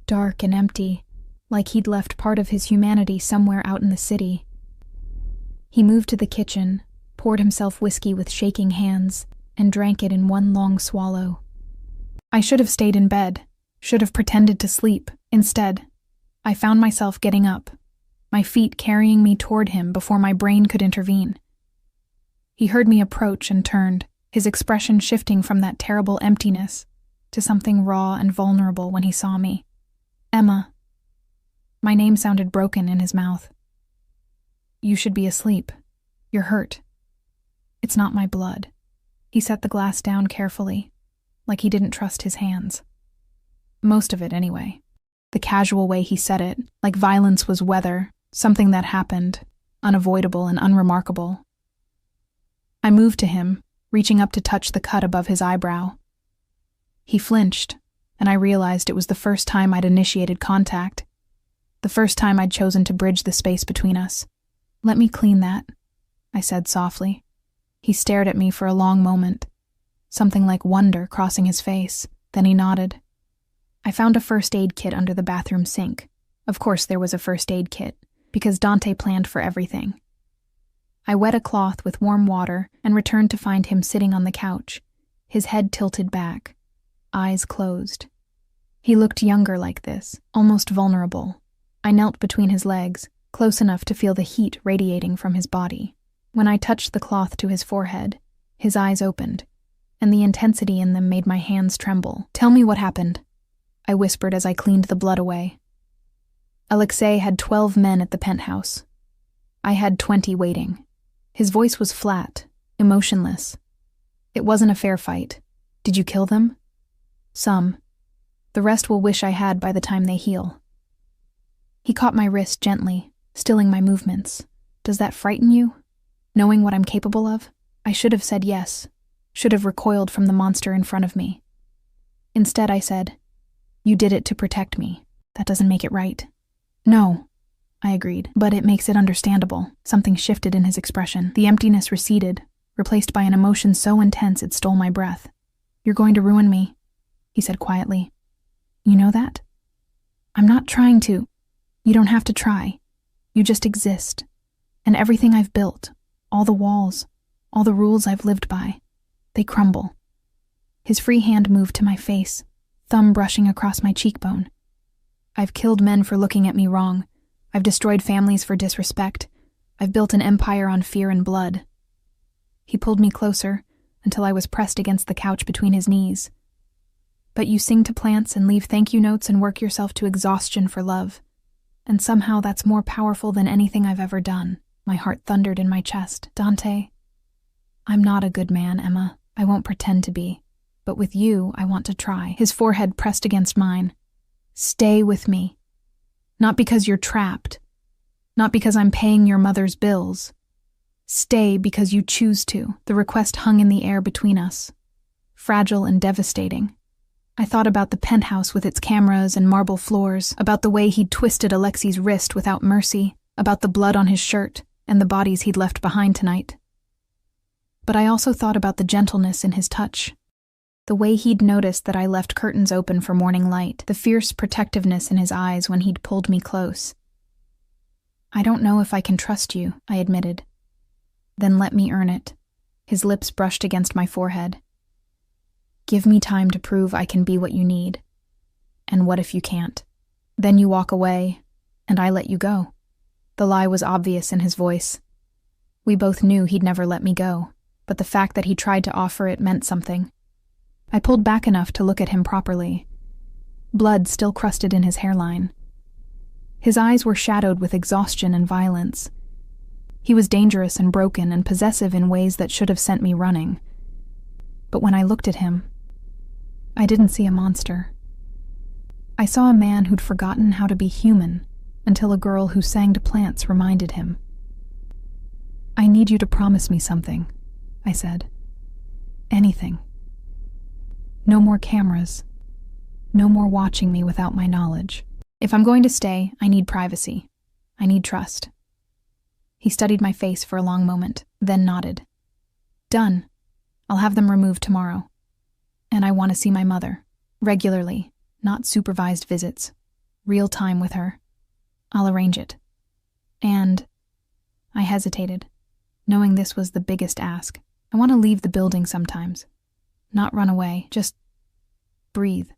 Dark and empty, like he'd left part of his humanity somewhere out in the city. He moved to the kitchen, poured himself whiskey with shaking hands, and drank it in one long swallow. I should have stayed in bed, should have pretended to sleep. Instead, I found myself getting up, my feet carrying me toward him before my brain could intervene. He heard me approach and turned, his expression shifting from that terrible emptiness to something raw and vulnerable when he saw me. Emma. My name sounded broken in his mouth. You should be asleep. You're hurt. It's not my blood. He set the glass down carefully, like he didn't trust his hands. Most of it, anyway. The casual way he said it, like violence was weather, something that happened, unavoidable and unremarkable. I moved to him, reaching up to touch the cut above his eyebrow. He flinched, and I realized it was the first time I'd initiated contact, the first time I'd chosen to bridge the space between us. Let me clean that, I said softly. He stared at me for a long moment, something like wonder crossing his face. Then he nodded. I found a first aid kit under the bathroom sink. Of course there was a first aid kit, because Dante planned for everything. I wet a cloth with warm water and returned to find him sitting on the couch, his head tilted back, eyes closed. He looked younger like this, almost vulnerable. I knelt between his legs, close enough to feel the heat radiating from his body. When I touched the cloth to his forehead, his eyes opened, and the intensity in them made my hands tremble. Tell me what happened, I whispered as I cleaned the blood away. Alexei had 12 men at the penthouse. I had 20 waiting. His voice was flat, emotionless. It wasn't a fair fight. Did you kill them? Some. The rest will wish I had by the time they heal. He caught my wrist gently, stilling my movements. Does that frighten you? Knowing what I'm capable of? I should have said yes, should have recoiled from the monster in front of me. Instead, I said, "You did it to protect me. That doesn't make it right." "No," I agreed, "but it makes it understandable." Something shifted in his expression. The emptiness receded, replaced by an emotion so intense it stole my breath. "You're going to ruin me," he said quietly. "You know that?" "I'm not trying to." "You don't have to try. You just exist. And everything I've built, all the walls, all the rules I've lived by, they crumble." His free hand moved to my face, thumb brushing across my cheekbone. "I've killed men for looking at me wrong. I've destroyed families for disrespect. I've built an empire on fear and blood." He pulled me closer until I was pressed against the couch between his knees. "But you sing to plants and leave thank you notes and work yourself to exhaustion for love. And somehow that's more powerful than anything I've ever done." My heart thundered in my chest. "Dante, I'm not a good man, Emma. I won't pretend to be. But with you, I want to try." His forehead pressed against mine. "Stay with me. Not because you're trapped. Not because I'm paying your mother's bills. Stay because you choose to." The request hung in the air between us, fragile and devastating. I thought about the penthouse with its cameras and marble floors, about the way he'd twisted Alexi's wrist without mercy, about the blood on his shirt and the bodies he'd left behind tonight. But I also thought about the gentleness in his touch, the way he'd noticed that I left curtains open for morning light, the fierce protectiveness in his eyes when he'd pulled me close. "I don't know if I can trust you," I admitted. "Then let me earn it." His lips brushed against my forehead. "Give me time to prove I can be what you need. And what if you can't? Then you walk away, and I let you go." The lie was obvious in his voice. We both knew he'd never let me go, but the fact that he tried to offer it meant something. I pulled back enough to look at him properly. Blood still crusted in his hairline. His eyes were shadowed with exhaustion and violence. He was dangerous and broken and possessive in ways that should have sent me running. But when I looked at him, I didn't see a monster. I saw a man who'd forgotten how to be human until a girl who sang to plants reminded him. "I need you to promise me something," I said. "Anything. No more cameras. No more watching me without my knowledge. If I'm going to stay, I need privacy. I need trust." He studied my face for a long moment, then nodded. "Done. I'll have them removed tomorrow. And I want to see my mother. Regularly, not supervised visits. Real time with her. I'll arrange it. And..." I hesitated, knowing this was the biggest ask. "I want to leave the building sometimes. Not run away, just breathe.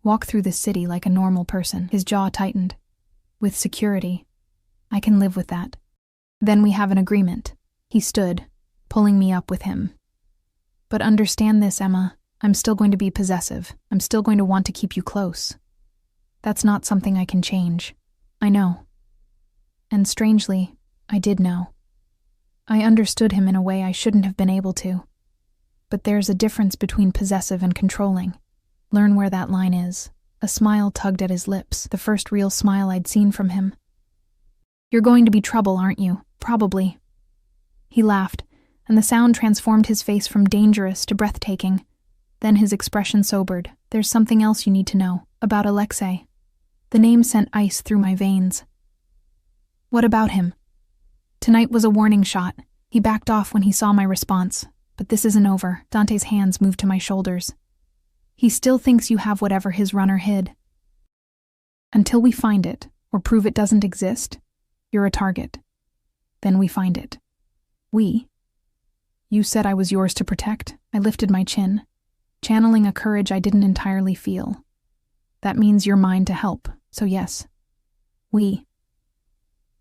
Walk through the city like a normal person." His jaw tightened. "With security. I can live with that. Then we have an agreement." He stood, pulling me up with him. "But understand this, Emma. I'm still going to be possessive. I'm still going to want to keep you close. That's not something I can change. I know." And strangely, I did know. I understood him in a way I shouldn't have been able to. But there's a difference between possessive and controlling. Learn where that line is. A smile tugged at his lips, the first real smile I'd seen from him. "You're going to be trouble, aren't you? Probably." He laughed, and the sound transformed his face from dangerous to breathtaking. Then his expression sobered. "There's something else you need to know, about Alexei." The name sent ice through my veins. "What about him?" "Tonight was a warning shot. He backed off when he saw my response. But this isn't over." Dante's hands moved to my shoulders. "He still thinks you have whatever his runner hid. Until we find it, or prove it doesn't exist, you're a target. Then we find it." "We?" "You said I was yours to protect." I lifted my chin, channeling a courage I didn't entirely feel. "That means you're mine to help, so yes. We."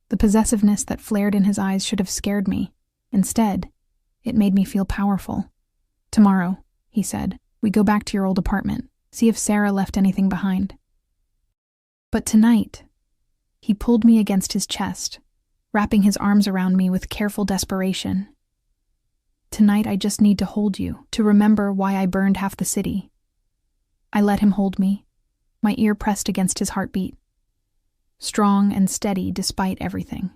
The possessiveness that flared in his eyes should have scared me. Instead, it made me feel powerful. "Tomorrow," he said, "we go back to your old apartment, see if Sarah left anything behind. But tonight," he pulled me against his chest, wrapping his arms around me with careful desperation. "Tonight I just need to hold you, to remember why I burned half the city." I let him hold me, my ear pressed against his heartbeat. Strong and steady despite everything.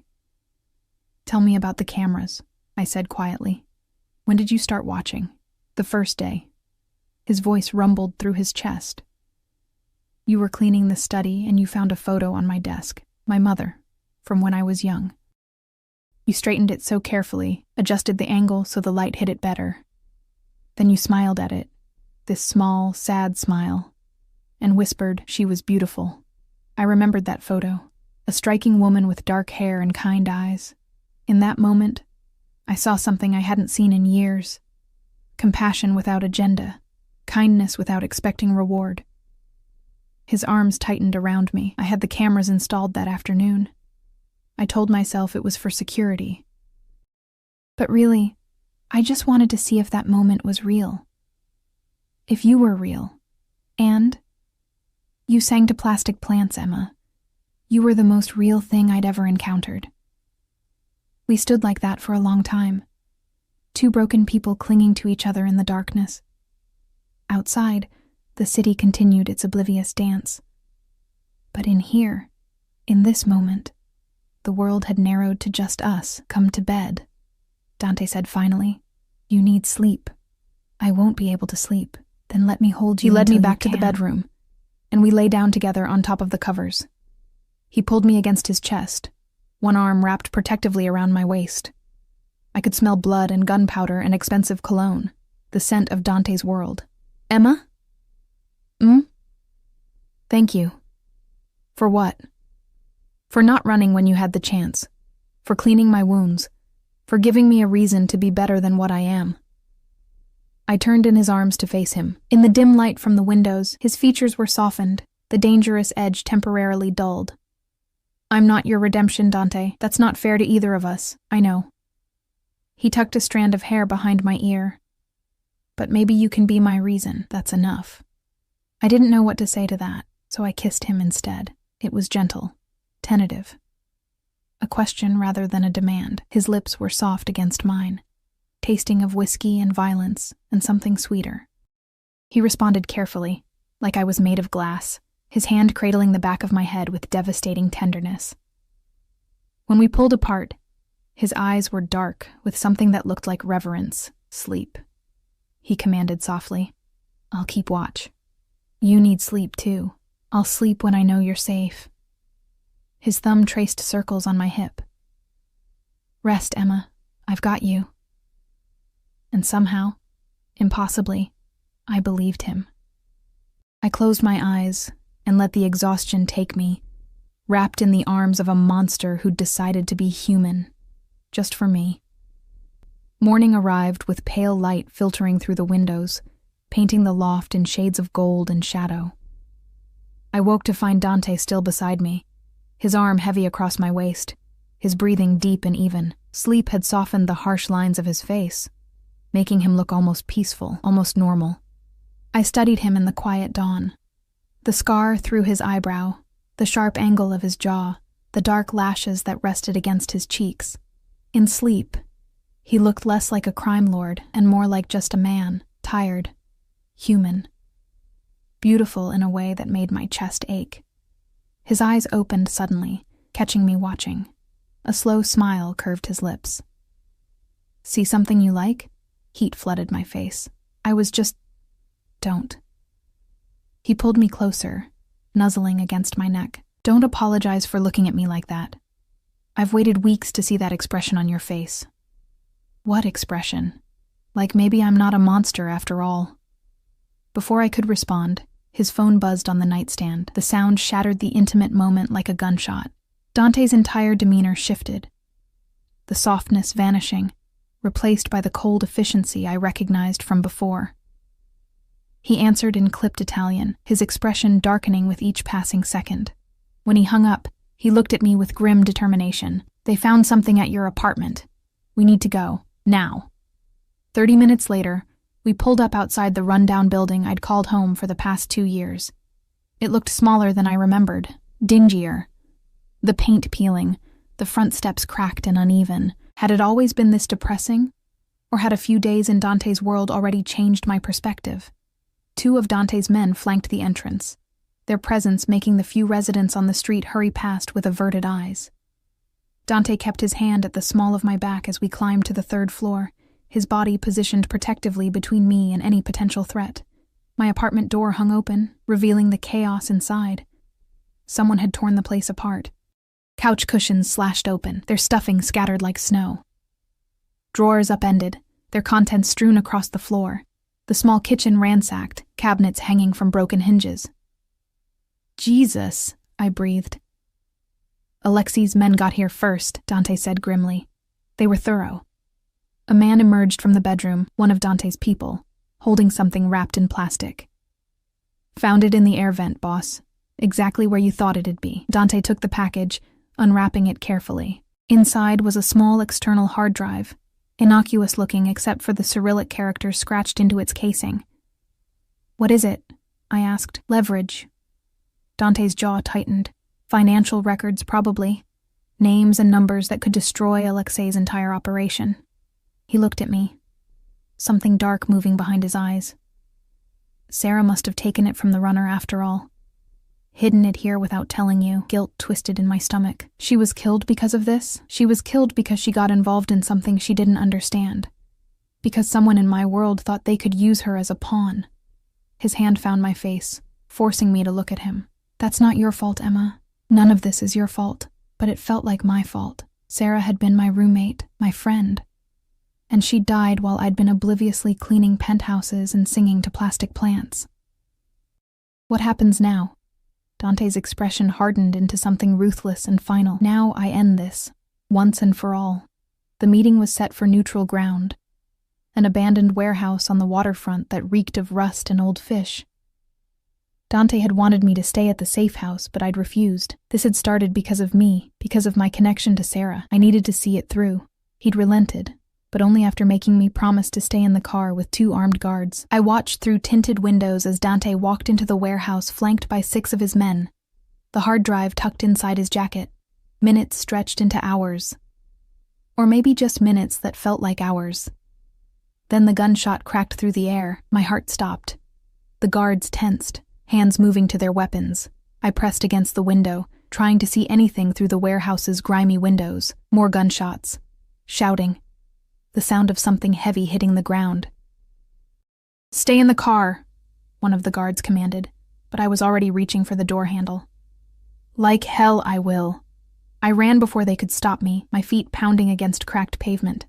"Tell me about the cameras," I said quietly. "When did you start watching?" "The first day." His voice rumbled through his chest. "You were cleaning the study and you found a photo on my desk, my mother, from when I was young. You straightened it so carefully, adjusted the angle so the light hit it better. Then you smiled at it, this small, sad smile, and whispered she was beautiful. I remembered that photo, a striking woman with dark hair and kind eyes. In that moment, I saw something I hadn't seen in years. Compassion without agenda, kindness without expecting reward." His arms tightened around me. I had the cameras installed that afternoon. I told myself it was for security. But really, I just wanted to see if that moment was real. If you were real. And you sang to plastic plants, Emma. You were the most real thing I'd ever encountered. We stood like that for a long time. Two broken people clinging to each other in the darkness. Outside, the city continued its oblivious dance. But in here, in this moment, the world had narrowed to just us. "Come to bed," Dante said finally. "You need sleep." "I won't be able to sleep." "Then let me hold you." He led me back to the bedroom, and we lay down together on top of the covers. He pulled me against his chest, one arm wrapped protectively around my waist. I could smell blood and gunpowder and expensive cologne, the scent of Dante's world. "Emma?" "Thank you." "For what?" "For not running when you had the chance. For cleaning my wounds. For giving me a reason to be better than what I am." I turned in his arms to face him. In the dim light from the windows, his features were softened, the dangerous edge temporarily dulled. "I'm not your redemption, Dante. That's not fair to either of us, I know." He tucked a strand of hair behind my ear. "But maybe you can be my reason. That's enough." I didn't know what to say to that, so I kissed him instead. It was gentle, tentative. A question rather than a demand. His lips were soft against mine, tasting of whiskey and violence and something sweeter. He responded carefully, like I was made of glass, his hand cradling the back of my head with devastating tenderness. When we pulled apart, his eyes were dark with something that looked like reverence. "Sleep," he commanded softly. "I'll keep watch." "You need sleep too. I'll sleep when I know you're safe." His thumb traced circles on my hip. "Rest, Emma. I've got you." And somehow, impossibly, I believed him. I closed my eyes and let the exhaustion take me, wrapped in the arms of a monster who'd decided to be human, just for me. Morning arrived with pale light filtering through the windows, painting the loft in shades of gold and shadow. I woke to find Dante still beside me, his arm heavy across my waist, his breathing deep and even. Sleep had softened the harsh lines of his face, making him look almost peaceful, almost normal. I studied him in the quiet dawn. The scar through his eyebrow, the sharp angle of his jaw, the dark lashes that rested against his cheeks. In sleep, he looked less like a crime lord and more like just a man, tired, human. Beautiful in a way that made my chest ache. His eyes opened suddenly, catching me watching. A slow smile curved his lips. "See something you like?" Heat flooded my face. I was just... "Don't." He pulled me closer, nuzzling against my neck. "Don't apologize for looking at me like that. I've waited weeks to see that expression on your face." "What expression?" "Like maybe I'm not a monster after all." Before I could respond, his phone buzzed on the nightstand. The sound shattered the intimate moment like a gunshot. Dante's entire demeanor shifted, the softness vanishing, replaced by the cold efficiency I recognized from before. He answered in clipped Italian, his expression darkening with each passing second. When he hung up, he looked at me with grim determination. "They found something at your apartment. We need to go, now." 30 minutes later, we pulled up outside the rundown building I'd called home for the past 2 years. It looked smaller than I remembered, dingier. The paint peeling, The front steps cracked and uneven. Had it always been this depressing? Or had a few days in Dante's world already changed my perspective? 2 of Dante's men flanked the entrance, their presence making the few residents on the street hurry past with averted eyes. Dante kept his hand at the small of my back as we climbed to the 3rd floor, his body positioned protectively between me and any potential threat. My apartment door hung open, revealing the chaos inside. Someone had torn the place apart. Couch cushions slashed open, their stuffing scattered like snow. Drawers upended, their contents strewn across the floor. The small kitchen ransacked, cabinets hanging from broken hinges. Jesus, I breathed. Alexei's men got here first, Dante said grimly. They were thorough. A man emerged from the bedroom, one of Dante's people, holding something wrapped in plastic. Found it in the air vent, boss. Exactly where you thought it'd be. Dante took the package, unwrapping it carefully. Inside was a small external hard drive, innocuous looking except for the Cyrillic characters scratched into its casing. What is it? I asked. Leverage. Dante's jaw tightened. Financial records, probably. Names and numbers that could destroy Alexei's entire operation. He looked at me. Something dark moving behind his eyes. Sarah must have taken it from the runner after all. Hidden it here without telling you. Guilt twisted in my stomach. She was killed because of this? She was killed because she got involved in something she didn't understand. Because someone in my world thought they could use her as a pawn. His hand found my face, forcing me to look at him. That's not your fault, Emma. None of this is your fault, but it felt like my fault. Sarah had been my roommate, my friend. And she died while I'd been obliviously cleaning penthouses and singing to plastic plants. What happens now? Dante's expression hardened into something ruthless and final. Now I end this, once and for all. The meeting was set for neutral ground. An abandoned warehouse on the waterfront that reeked of rust and old fish. Dante had wanted me to stay at the safe house, but I'd refused. This had started because of me, because of my connection to Sarah. I needed to see it through. He'd relented, but only after making me promise to stay in the car with 2 armed guards. I watched through tinted windows as Dante walked into the warehouse flanked by 6 of his men, the hard drive tucked inside his jacket. Minutes stretched into hours. Or maybe just minutes that felt like hours. Then the gunshot cracked through the air. My heart stopped. The guards tensed, hands moving to their weapons. I pressed against the window, trying to see anything through the warehouse's grimy windows. More gunshots. Shouting. The sound of something heavy hitting the ground. "Stay in the car," one of the guards commanded, but I was already reaching for the door handle. Like hell I will. I ran before they could stop me, my feet pounding against cracked pavement.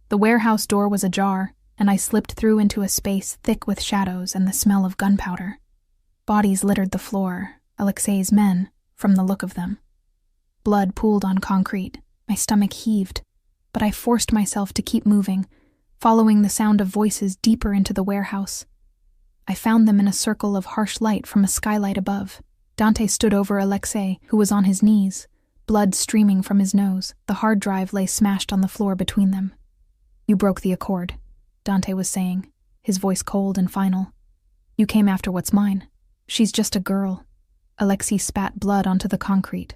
The warehouse door was ajar, and I slipped through into a space thick with shadows and the smell of gunpowder. Bodies littered the floor, Alexei's men, from the look of them. Blood pooled on concrete. My stomach heaved. But I forced myself to keep moving, following the sound of voices deeper into the warehouse. I found them in a circle of harsh light from a skylight above. Dante stood over Alexei, who was on his knees, blood streaming from his nose. The hard drive lay smashed on the floor between them. "You broke the accord," Dante was saying, his voice cold and final. "You came after what's mine. She's just a girl." Alexei spat blood onto the concrete.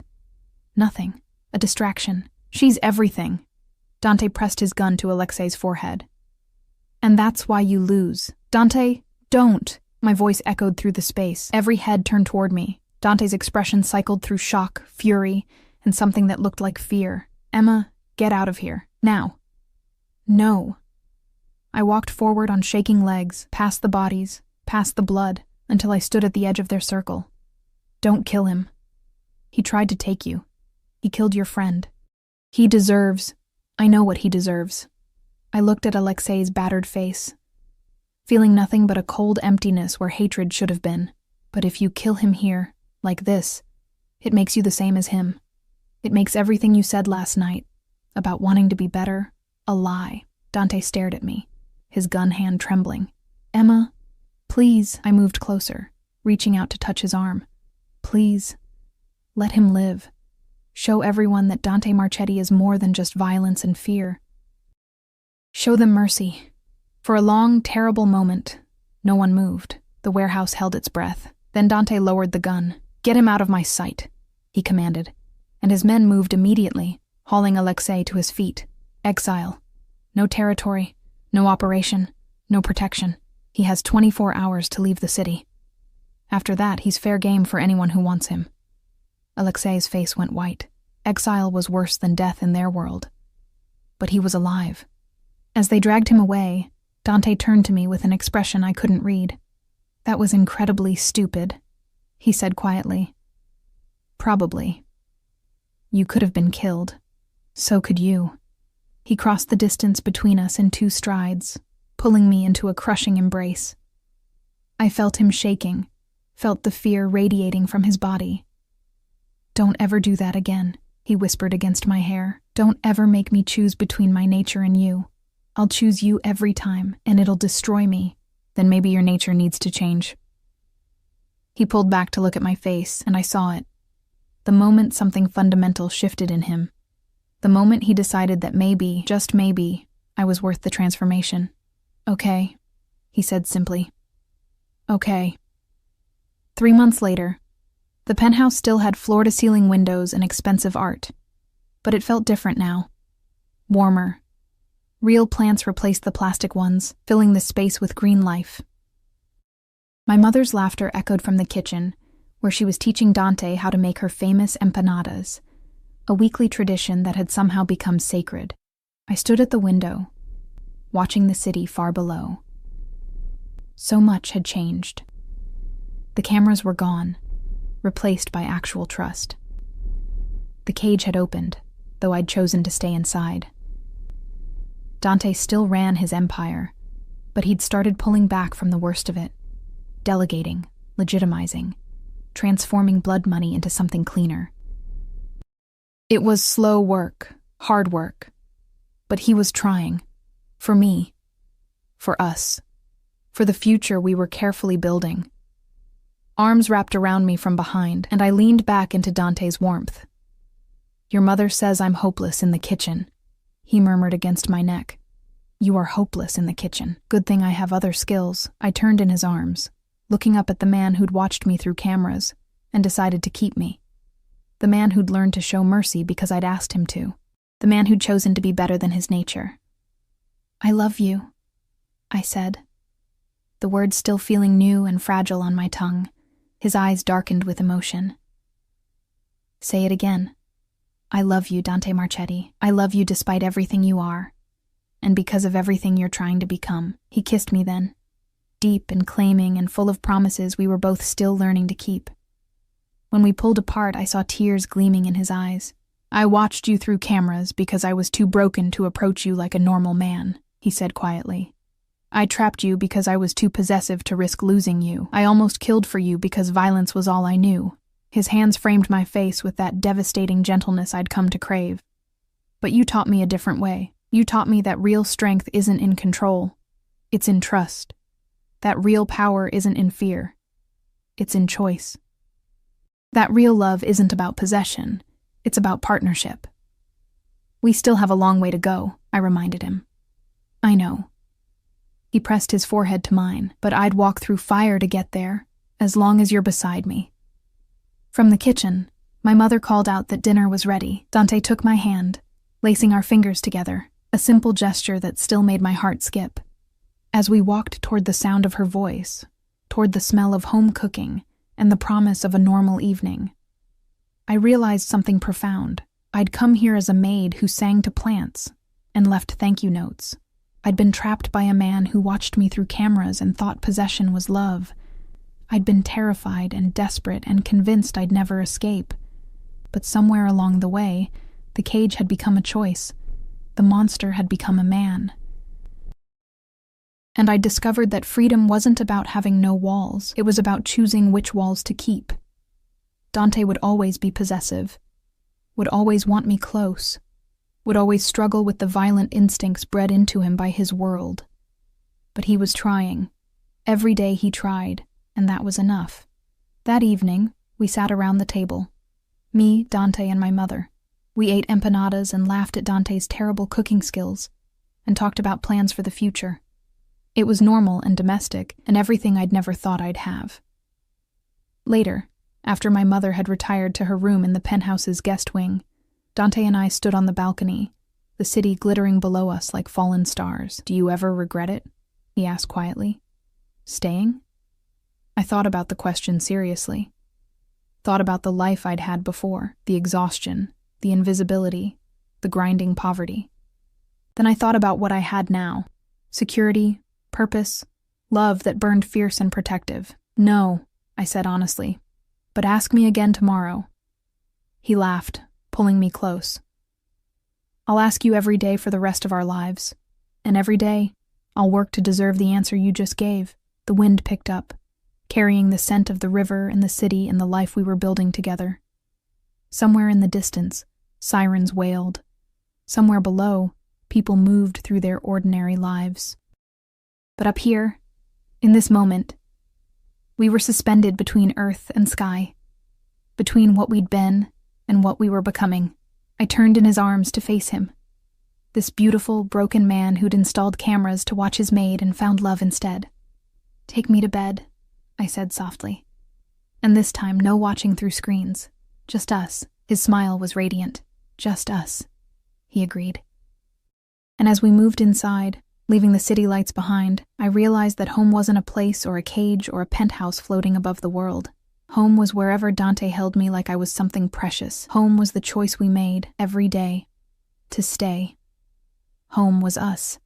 "Nothing. A distraction. She's everything." Dante pressed his gun to Alexei's forehead. "And that's why you lose. Dante, don't!" My voice echoed through the space. Every head turned toward me. Dante's expression cycled through shock, fury, and something that looked like fear. "Emma, get out of here. Now." "No." I walked forward on shaking legs, past the bodies, past the blood, until I stood at the edge of their circle. "Don't kill him. He tried to take you. He killed your friend. He deserves... I know what he deserves." I looked at Alexei's battered face, feeling nothing but a cold emptiness where hatred should have been. "But if you kill him here, like this, it makes you the same as him. It makes everything you said last night, about wanting to be better, a lie." Dante stared at me, his gun hand trembling. "Emma, please." I moved closer, reaching out to touch his arm. "Please, let him live. Show everyone that Dante Marchetti is more than just violence and fear. Show them mercy." For a long, terrible moment, no one moved. The warehouse held its breath. Then Dante lowered the gun. "Get him out of my sight," he commanded. and his men moved immediately, hauling Alexei to his feet. Exile. No territory, no operation, no protection. He has 24 hours to leave the city. After that, he's fair game for anyone who wants him. Alexei's face went white. Exile was worse than death in their world. But he was alive. As they dragged him away, Dante turned to me with an expression I couldn't read. "That was incredibly stupid," he said quietly. "Probably. You could have been killed. So could you." He crossed the distance between us in 2 strides, pulling me into a crushing embrace. I felt him shaking, felt the fear radiating from his body. "Don't ever do that again," he whispered against my hair. "Don't ever make me choose between my nature and you. I'll choose you every time, and it'll destroy me. Then maybe your nature needs to change." He pulled back to look at my face, and I saw it. The moment something fundamental shifted in him. The moment he decided that maybe, just maybe, I was worth the transformation. "Okay," he said simply. "Okay." 3 months later, the penthouse still had floor-to-ceiling windows and expensive art, but it felt different now. Warmer. Real plants replaced the plastic ones, filling the space with green life. My mother's laughter echoed from the kitchen, where she was teaching Dante how to make her famous empanadas, a weekly tradition that had somehow become sacred. I stood at the window, watching the city far below. So much had changed. The cameras were gone, replaced by actual trust. The cage had opened, though I'd chosen to stay inside. Dante still ran his empire, but he'd started pulling back from the worst of it, delegating, legitimizing, transforming blood money into something cleaner. It was slow work, hard work, but he was trying. For me. For us. For the future we were carefully building. Arms wrapped around me from behind, and I leaned back into Dante's warmth. "Your mother says I'm hopeless in the kitchen," he murmured against my neck. "You are hopeless in the kitchen. Good thing I have other skills." I turned in his arms, looking up at the man who'd watched me through cameras and decided to keep me. The man who'd learned to show mercy because I'd asked him to. The man who'd chosen to be better than his nature. "I love you," I said, the words still feeling new and fragile on my tongue. His eyes darkened with emotion. "Say it again." "I love you, Dante Marchetti. I love you despite everything you are, and because of everything you're trying to become." He kissed me then, deep and claiming and full of promises we were both still learning to keep. When we pulled apart, I saw tears gleaming in his eyes. "I watched you through cameras because I was too broken to approach you like a normal man," he said quietly. "I trapped you because I was too possessive to risk losing you. I almost killed for you because violence was all I knew." His hands framed my face with that devastating gentleness I'd come to crave. "But you taught me a different way. You taught me that real strength isn't in control. It's in trust. That real power isn't in fear. It's in choice. That real love isn't about possession. It's about partnership." "We still have a long way to go," I reminded him. "I know." He pressed his forehead to mine, "But I'd walk through fire to get there, as long as you're beside me." From the kitchen, my mother called out that dinner was ready. Dante took my hand, lacing our fingers together, a simple gesture that still made my heart skip. As we walked toward the sound of her voice, toward the smell of home cooking and the promise of a normal evening, I realized something profound. I'd come here as a maid who sang to plants and left thank you notes. I'd been trapped by a man who watched me through cameras and thought possession was love. I'd been terrified and desperate and convinced I'd never escape. But somewhere along the way, the cage had become a choice. The monster had become a man. And I discovered that freedom wasn't about having no walls. It was about choosing which walls to keep. Dante would always be possessive, would always want me close, would always struggle with the violent instincts bred into him by his world. But he was trying. Every day he tried, and that was enough. That evening, we sat around the table. Me, Dante, and my mother. We ate empanadas and laughed at Dante's terrible cooking skills, and talked about plans for the future. It was normal and domestic, and everything I'd never thought I'd have. Later, After my mother had retired to her room in the penthouse's guest wing, Dante and I stood on the balcony, the city glittering below us like fallen stars. "Do you ever regret it?" he asked quietly. "Staying?" I thought about the question seriously. Thought about the life I'd had before, the exhaustion, the invisibility, the grinding poverty. Then I thought about what I had now: security, purpose, love that burned fierce and protective. "No," I said honestly, "but ask me again tomorrow." He laughed, pulling me close. "I'll ask you every day for the rest of our lives, and every day I'll work to deserve the answer you just gave." The wind picked up, carrying the scent of the river and the city and the life we were building together. Somewhere in the distance, sirens wailed. Somewhere below, people moved through their ordinary lives. But up here, in this moment, we were suspended between earth and sky, between what we'd been and what we were becoming. I turned in his arms to face him. This beautiful, broken man who'd installed cameras to watch his maid and found love instead. "Take me to bed," I said softly. And this time, no watching through screens. Just us. His smile was radiant. "Just us," he agreed. And as we moved inside, leaving the city lights behind, I realized that home wasn't a place or a cage or a penthouse floating above the world. Home was wherever Dante held me like I was something precious. Home was the choice we made every day to stay. Home was us.